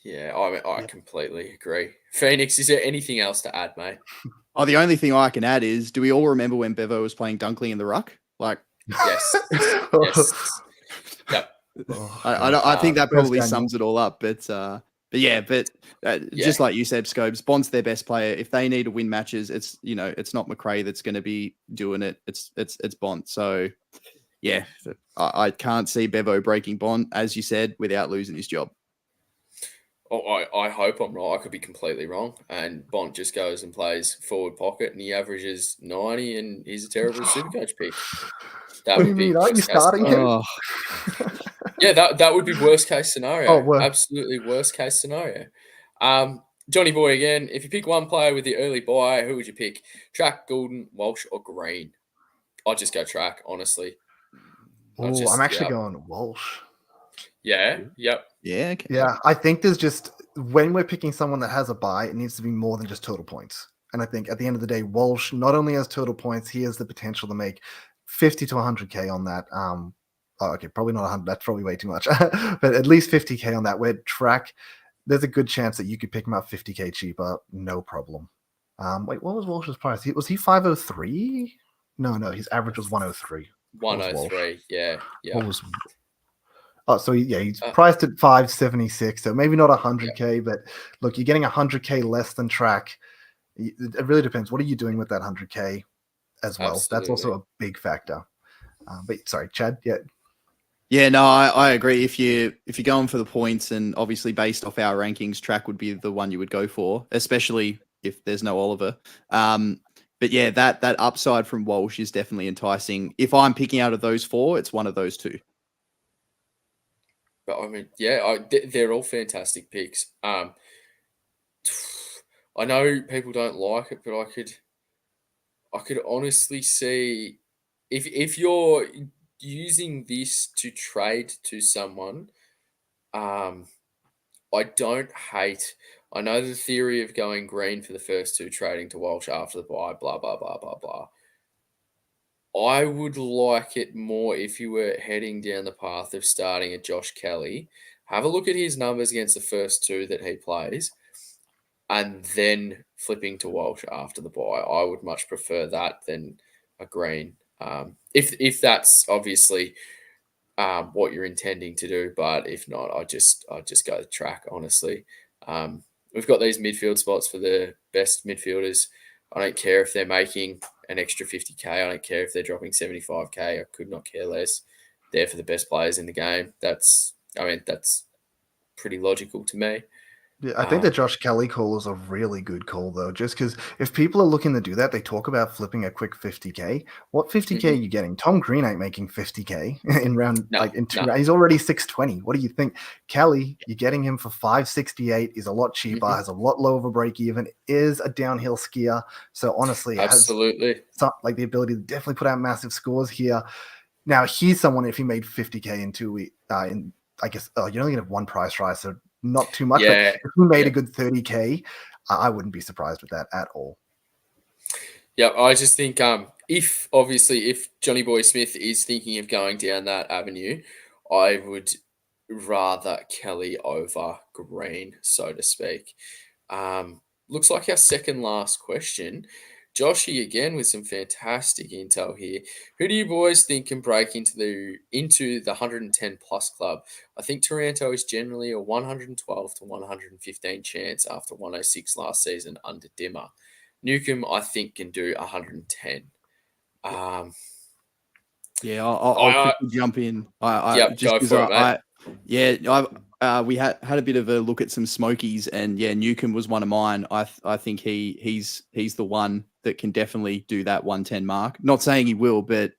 Yeah, I completely agree. Phoenix, is there anything else to add, mate? Oh, the only thing I can add is, do we all remember when Bevo was playing Dunkley in the ruck? Yes. Yes. Yep. I think that probably sums it all up. But just like you said, Scopes, Bond's their best player. If they need to win matches, it's not McRae that's going to be doing it. It's Bond. So yeah, I can't see Bevo breaking Bond, as you said, without losing his job. Oh, I hope I'm right. I could be completely wrong. And Bont just goes and plays forward pocket and he averages 90 and he's a terrible Supercoach pick. That would be are you starting him? Yeah, that would be worst case scenario. Oh, absolutely worst case scenario. Johnny Boy again, if you pick one player with the early buy, who would you pick? Track, Goulden, Walsh, or Green? I'd just go Track, honestly. I'm actually going Walsh. Yeah, yep. Yeah. Okay. Yeah, I think there's just, when we're picking someone that has a buy, it needs to be more than just total points. And I think at the end of the day, Walsh not only has total points, he has the potential to make 50 to 100K on that. Okay, probably not 100. That's probably way too much, but at least 50K on that. Where track, there's a good chance that you could pick him up 50K cheaper, no problem. Wait, what was Walsh's price? Was he 503? No, his average was 103. 103. Yeah. What was? Oh, so he's priced at 576. So maybe not 100K, but look, you're getting 100K less than track. It really depends. What are you doing with that 100K as well? Absolutely. That's also a big factor. But sorry, Chad. Yeah. Yeah, no, I agree. If you're going for the points, and obviously based off our rankings, track would be the one you would go for, especially if there's no Oliver. But yeah, that upside from Walsh is definitely enticing. If I'm picking out of those four, it's one of those two. But I mean, yeah, they're all fantastic picks. I know people don't like it, but I could honestly see if you're using this to trade to someone, I don't hate. I know the theory of going green for the first two, trading to Walsh after the bye, blah blah blah blah blah. I would like it more if you were heading down the path of starting a Josh Kelly. Have a look at his numbers against the first two that he plays, and then flipping to Walsh after the bye. I would much prefer that than a green. If that's obviously what you're intending to do, but if not, I just go the track. Honestly, we've got these midfield spots for the best midfielders. I don't care if they're making an extra 50K. I don't care if they're dropping 75K. I could not care less. They're for the best players in the game. That's pretty logical to me. Yeah, I think the Josh Kelly call is a really good call, though, just because if people are looking to do that, they talk about flipping a quick 50K. What 50K are you getting? Tom Green ain't making 50K in round, in two rounds. He's already 620. What do you think? Kelly, you're getting him for 568, is a lot cheaper, has a lot lower of a break even, is a downhill skier. So honestly, absolutely, has like the ability to definitely put out massive scores here. Now, he's someone, if he made 50K in 2 weeks, I guess, you're only going to have one price rise, so not too much. Yeah. But if we made a good 30K, I wouldn't be surprised with that at all. Yeah, I just think if Johnny Boy Smith is thinking of going down that avenue, I would rather Kelly over Green, so to speak. Looks like our second last question. Joshy again with some fantastic intel here. Who do you boys think can break into the 110 plus club? I think Taranto is generally a 112 to 115 chance after 106 last season under Dimmer. Newcomb, I think, can do 110. Yeah, I'll quickly jump in. Go for it, mate. We had a bit of a look at some smokies, and yeah, Newcomb was one of mine. I think he's the one that can definitely do that 110 mark. Not saying he will, but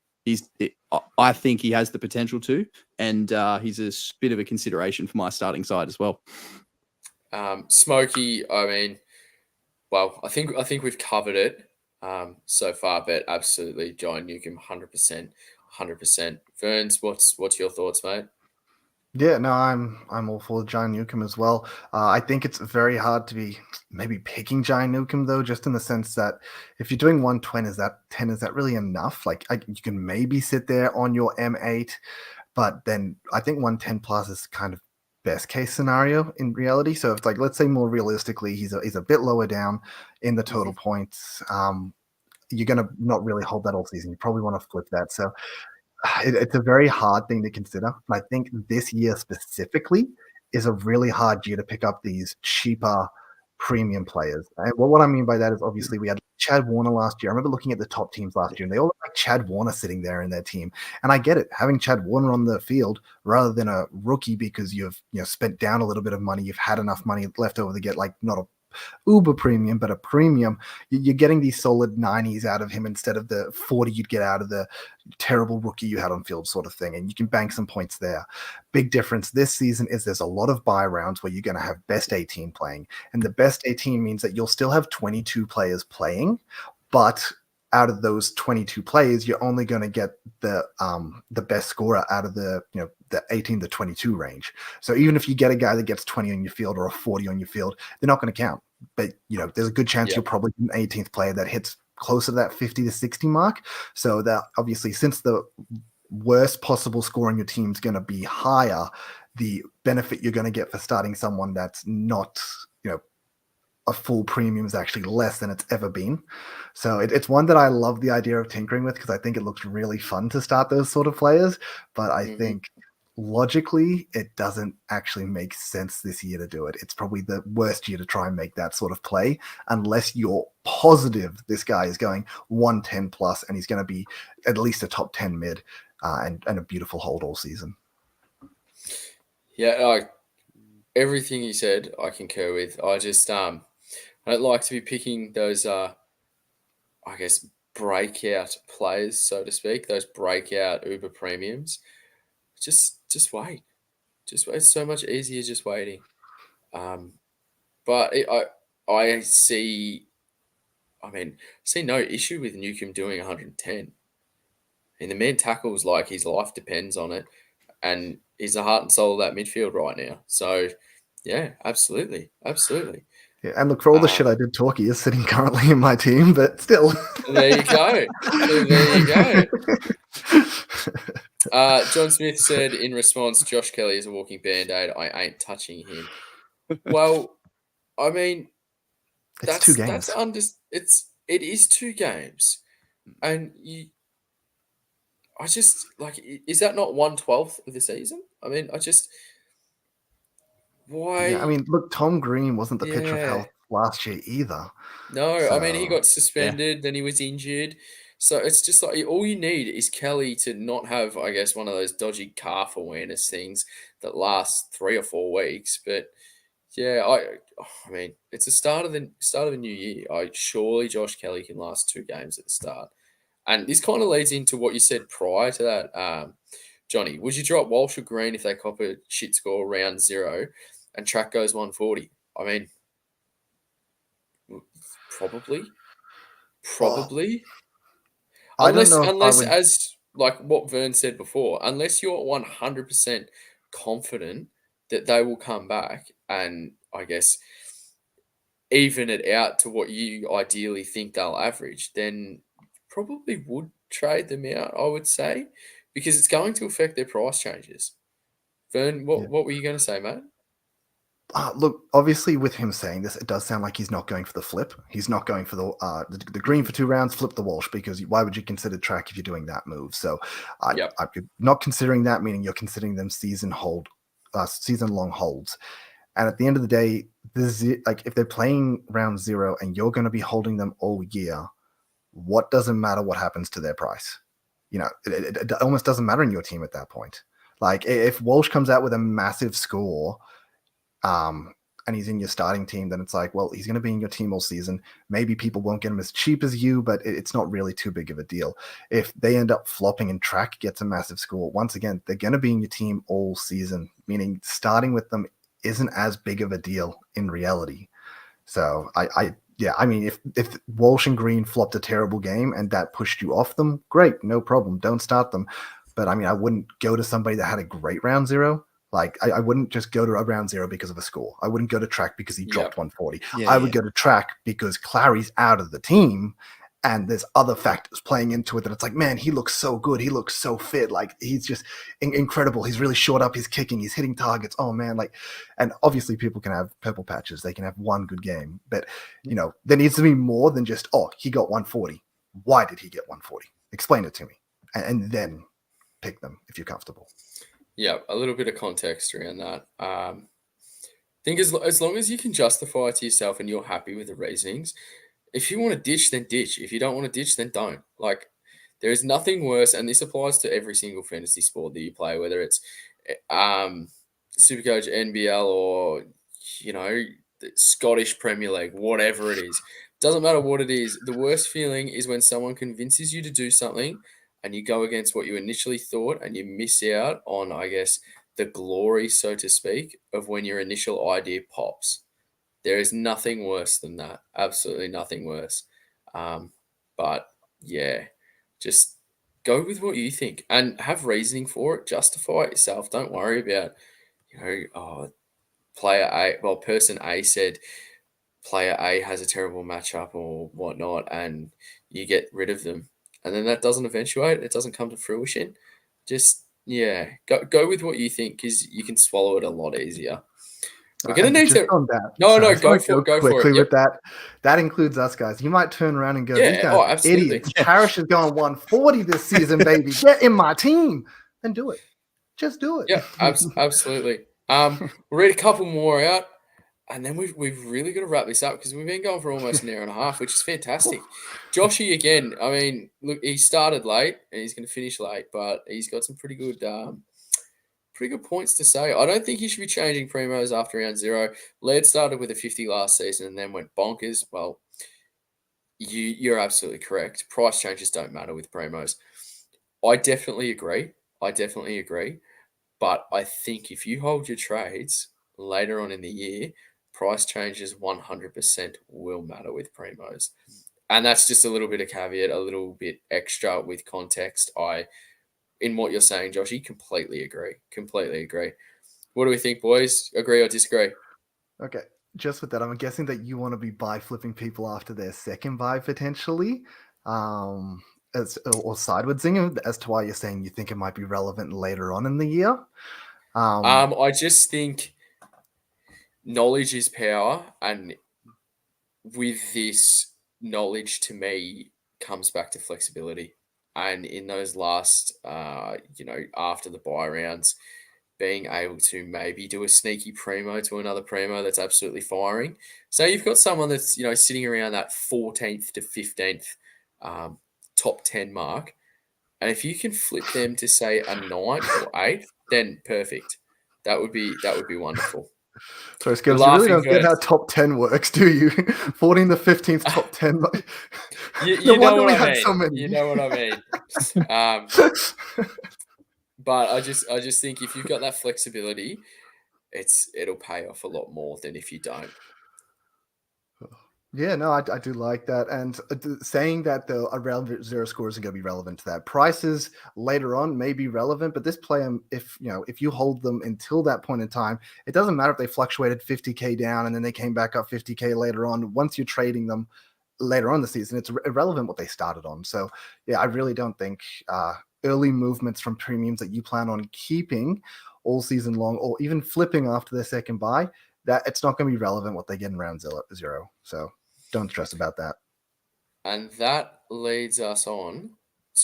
I think he has the potential to, and he's a bit of a consideration for my starting side as well. Smokey, I mean, well, I think we've covered it so far, but absolutely, John Newcomb, 100%. Verns, what's your thoughts, mate? Yeah, no, I'm all for Giant Newcomb as well. I think it's very hard to be maybe picking Giant Newcomb, though, just in the sense that if you're doing 120, is that really enough? Like you can maybe sit there on your M8, but then I think 110 plus is kind of best case scenario in reality. So if, like, let's say more realistically, he's a bit lower down in the total points. You're going to not really hold that all season. You probably want to flip that. So it's a very hard thing to consider. And I think this year specifically is a really hard year to pick up these cheaper premium players. And what I mean by that is obviously we had Chad Warner last year. I remember looking at the top teams last year, and they all look like Chad Warner sitting there in their team. And I get it, having Chad Warner on the field rather than a rookie because you've spent down a little bit of money, you've had enough money left over to get like not a uber premium, but a premium. You're getting these solid 90s out of him instead of the 40 you'd get out of the terrible rookie you had on field sort of thing, and you can bank some points there. Big difference this season is there's a lot of buy rounds where you're going to have best 18 playing, and the best 18 means that you'll still have 22 players playing, but out of those 22 players, you're only going to get the best scorer out of the 18 to 22 range. So even if you get a guy that gets 20 on your field or a 40 on your field, they're not going to count. But there's a good chance you'll probably be an 18th player that hits closer to that 50 to 60 mark. So that obviously, since the worst possible score in your team is going to be higher, the benefit you're going to get for starting someone that's not, a full premium is actually less than it's ever been. So it's one that I love the idea of tinkering with, because I think it looks really fun to start those sort of players. But I think logically, it doesn't actually make sense this year to do it. It's probably the worst year to try and make that sort of play, unless you're positive this guy is going 110 plus and he's going to be at least a top 10 mid and a beautiful hold all season. Yeah, everything you said, I concur with. I just I don't like to be picking those I guess breakout players, so to speak, those breakout uber premiums. Just wait. Just wait. It's so much easier just waiting. But I see. I mean, see no issue with Newcomb doing 110. And the man tackles like his life depends on it, and he's the heart and soul of that midfield right now. So, yeah, absolutely. Yeah, and look, for all the shit I did talk, he is sitting currently in my team, but still. There you go. John Smith said in response, Josh Kelly is a walking band-aid. I ain't touching him. Well, I mean, it's 2 games. It is 2 games. And I just, like, is that not 1/12 of the season? I mean, why? Yeah, I mean, look, Tom Green wasn't the picture of Yeah. health last year either. No, I mean, he So, got suspended, then he was injured. So it's just like all you need is Kelly to not have, I guess, one of those dodgy calf awareness things that last 3 or 4 weeks. But yeah, I mean, it's the start of the new year. Surely Josh Kelly can last 2 games at the start. And this kind of leads into what you said prior to that, Johnny. Would you drop Walsh or Green if they cop a shit score round 0 and track goes 140? I mean, probably. I don't know if I Unless would. as like what Vern said before, unless you're 100% confident that they will come back and I guess even it out to what you ideally think they'll average, then probably would trade them out, I would say, because it's going to affect their price changes. Vern, Yeah. what were you going to say, mate? Look, obviously, with him saying this, it does sound like he's not going for the flip. He's not going for the green for 2 rounds, flip the Walsh, because why would you consider track if you're doing that move? So, Yep. you're not considering that, meaning you're considering them season long holds. And at the end of the day, like if they're playing round 0 and you're going to be holding them all year, what doesn't matter what happens to their price? It almost doesn't matter in your team at that point. Like if Walsh comes out with a massive score, and he's in your starting team, then it's like, well, he's going to be in your team all season. Maybe people won't get him as cheap as you, but it's not really too big of a deal. If they end up flopping and track gets a massive score, once again, they're going to be in your team all season, meaning starting with them isn't as big of a deal in reality. So I mean, if Walsh and Green flopped a terrible game and that pushed you off them, great, no problem. Don't start them. But I mean, I wouldn't go to somebody that had a great round 0. Like I wouldn't just go to a round 0 because of a score. I wouldn't go to track because he dropped 140. I would go to track because Clary's out of the team and there's other factors playing into it that it's like, man, he looks so good. He looks so fit. Like he's just incredible. He's really short up. He's kicking. He's hitting targets. Oh man. Like, and obviously people can have purple patches. They can have one good game, but there needs to be more than just, oh, he got 140. Why did he get 140? Explain it to me. And then pick them if you're comfortable. Yeah, a little bit of context around that. I think as long as you can justify it to yourself and you're happy with the reasonings, if you want to ditch, then ditch. If you don't want to ditch, then don't. Like, there is nothing worse, and this applies to every single fantasy sport that you play, whether it's Supercoach, NBL, or the Scottish Premier League, whatever it is. Doesn't matter what it is. The worst feeling is when someone convinces you to do something and you go against what you initially thought and you miss out on, I guess, the glory, so to speak, of when your initial idea pops. There is nothing worse than that. Absolutely nothing worse. But yeah, just go with what you think and have reasoning for it. Justify it yourself. Don't worry about, player A. Well, person A said player A has a terrible matchup or whatnot, and you get rid of them, and then that doesn't eventuate. It doesn't come to fruition. Just go with what you think because you can swallow it a lot easier. We're gonna And need just to. on that, No, sorry, I no, just want to go for quickly it. Yep. with that. That includes us guys. You might turn around and go, "These Yeah. guys Oh, are absolutely. idiots." Parrish is going 140 this season, baby. Get in my team. Then do it. Just do it. Yeah. Absolutely. We'll read a couple more out, and then we've really got to wrap this up because we've been going for almost an hour and a half, which is fantastic. Joshy again. I mean, look, he started late and he's going to finish late, but he's got some pretty good points to say. I don't think he should be changing primos after round 0. Laird started with a 50 last season and then went bonkers. Well, you're absolutely correct. Price changes don't matter with primos. I definitely agree. But I think if you hold your trades later on in the year, price changes 100% will matter with primos. And that's just a little bit of caveat, a little bit extra with context. In what you're saying, Joshy, completely agree. What do we think, boys? Agree or disagree? Okay, just with that, I'm guessing that you want to be buy flipping people after their second buy potentially, or sideways zinging as to why you're saying you think it might be relevant later on in the year. I just think knowledge is power, and with this knowledge, to me, comes back to flexibility. And in those last, after the buy rounds, being able to maybe do a sneaky primo to another primo that's absolutely firing. So you've got someone that's sitting around that 14th to 15th top 10 mark, and if you can flip them to say a 9th or 8th, then perfect. That would be wonderful. Sorry, You're Skittles, you really laughing don't get how first. top 10 works, do you? 14 to 15th top 10. You No know wonder what we I had mean. so many. You know what I mean. But I just think if you've got that flexibility, it'll pay off a lot more than if you don't. Yeah, no, I do like that. And saying that the around 0 scores are going to be relevant to that. Prices later on may be relevant, but this play, if you hold them until that point in time, it doesn't matter if they fluctuated 50K down and then they came back up 50K later on. Once you're trading them later on in the season, it's irrelevant what they started on. So, yeah, I really don't think early movements from premiums that you plan on keeping all season long or even flipping after their second buy, that it's not going to be relevant what they get in round 0. So, don't stress about that. And that leads us on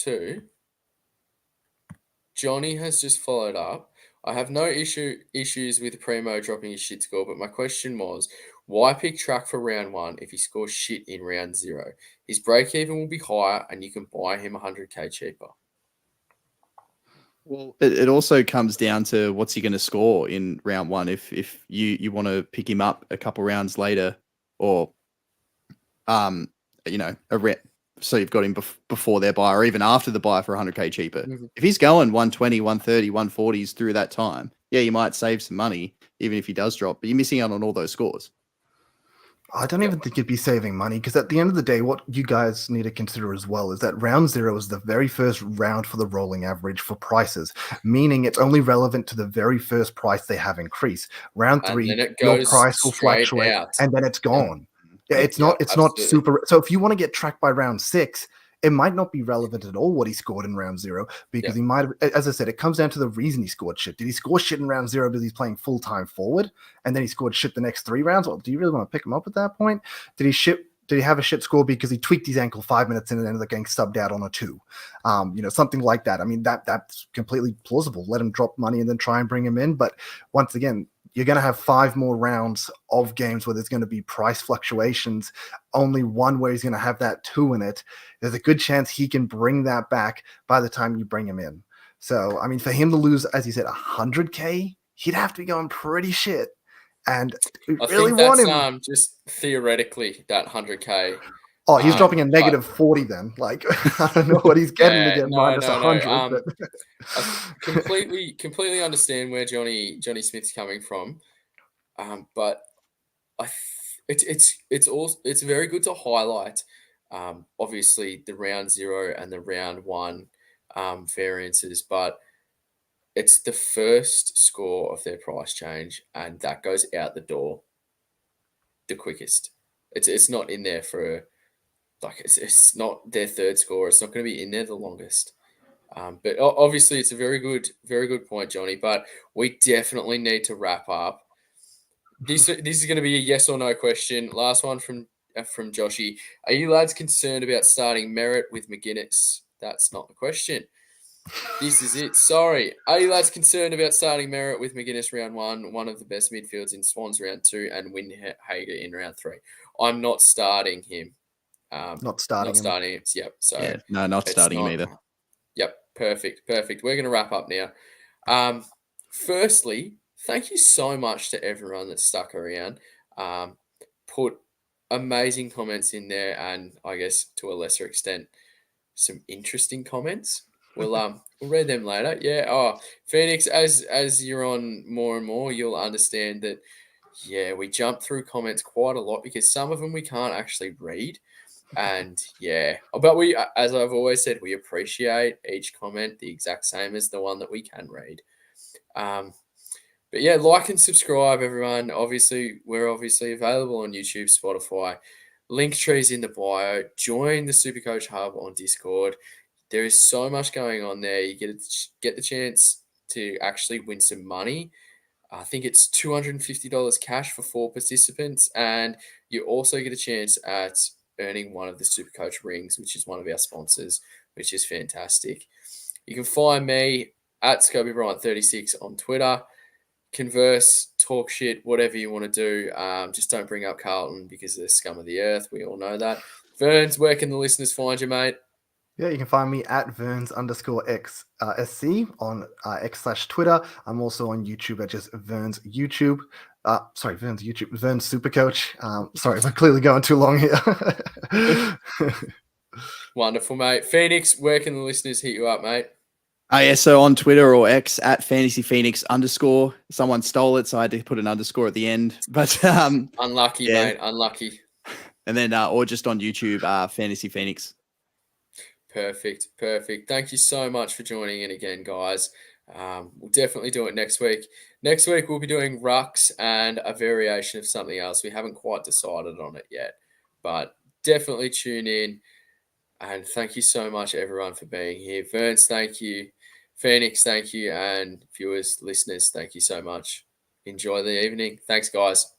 to Johnny has just followed up. I have no issues with Primo dropping his shit score, but my question was, why pick track for round 1 if he scores shit in round 0? His break even will be higher and you can buy him 100k cheaper. Well, it also comes down to what's he going to score in round 1. If you want to pick him up a couple rounds later, or so you've got him before their buy or even after the buy for 100k cheaper. Mm-hmm. If he's going 120, 130, 140s through that time, yeah, you might save some money even if he does drop, but you're missing out on all those scores. I don't even think you'd be saving money because at the end of the day, what you guys need to consider as well is that round 0 is the very first round for the rolling average for prices, meaning it's only relevant to the very first price they have increased. Round 3, your price will fluctuate out. and then it's gone. Yeah, it's not absolutely. super. So if you want to get tracked by round 6, it might not be relevant at all what he scored in round 0 because he might have, as I said, it comes down to the reason he scored shit. Did he score shit in round 0 because he's playing full-time forward and then he scored shit the next 3 rounds? Well, do you really want to pick him up at that point? Did he have a shit score because he tweaked his ankle 5 minutes in and ended up getting subbed out on a 2? Something like that. I mean, that's completely plausible. Let him drop money and then try and bring him in. But once again, you're going to have 5 more rounds of games where there's going to be price fluctuations. Only one where he's going to have that 2 in it. There's a good chance he can bring that back by the time you bring him in. So, I mean, for him to lose, as you said, 100K, he'd have to be going pretty shit. And we really want him. Just theoretically, that 100k. Oh, he's dropping a negative 40 then. Like, I don't know what he's getting to get minus 100. But... I completely understand where Johnny Smith's coming from. But it's very good to highlight, obviously the round 0 and the round 1 variances, but it's the first score of their price change, and that goes out the door the quickest. It's not in there for like it's not their third score. It's not going to be in there the longest. But obviously, it's a very good point, Johnny. But we definitely need to wrap up. This is going to be a yes or no question. Last one from Joshy. Are you lads concerned about starting Merritt with McGuinness? That's not the question. This is it. Sorry. Are you lads concerned about starting Merritt with McGuinness round one of the best midfields in Swans round 2, and Windhager in round 3? I'm not starting him. Not starting him. Yep. So Yeah, no, not starting him either. Yep. Perfect. We're going to wrap up now. Firstly, thank you so much to everyone that stuck around. Put amazing comments in there, and I guess to a lesser extent, some interesting comments. We'll read them later. Yeah. Oh, Phoenix, as you're on more and more, you'll understand that. Yeah, we jump through comments quite a lot because some of them we can't actually read. And yeah, but we, as I've always said, we appreciate each comment the exact same as the one that we can read. But yeah, like and subscribe, everyone. Obviously, we're available on YouTube, Spotify. Linktree's in the bio. Join the Supercoach Hub on Discord. There is so much going on there. You get the chance to actually win some money. I think it's $250 cash for 4 participants, and you also get a chance at earning one of the Supercoach rings, which is one of our sponsors, which is fantastic. You can find me at ScobyBryant36 on Twitter. Converse, talk shit, whatever you want to do. Just don't bring up Carlton because they're scum of the earth. We all know that. Verns, where can the listeners find you, mate? Yeah, you can find me at Verns_X SC on X/Twitter. I'm also on YouTube at just Verns YouTube. Verns YouTube, Verns Supercoach. Sorry, we're clearly going too long here. Wonderful, mate. Phoenix, where can the listeners hit you up, mate? Yeah, so on Twitter or X at @FantasyPhoenix_. Someone stole it, so I had to put an underscore at the end. But unlucky, yeah. mate. Unlucky. And then or just on YouTube, Fantasy Phoenix. Perfect. Thank you so much for joining in again, guys. We'll definitely do it next week. Next week, we'll be doing rucks and a variation of something else. We haven't quite decided on it yet, but definitely tune in. And thank you so much, everyone, for being here. Verns, thank you. Phoenix, thank you. And viewers, listeners, thank you so much. Enjoy the evening. Thanks, guys.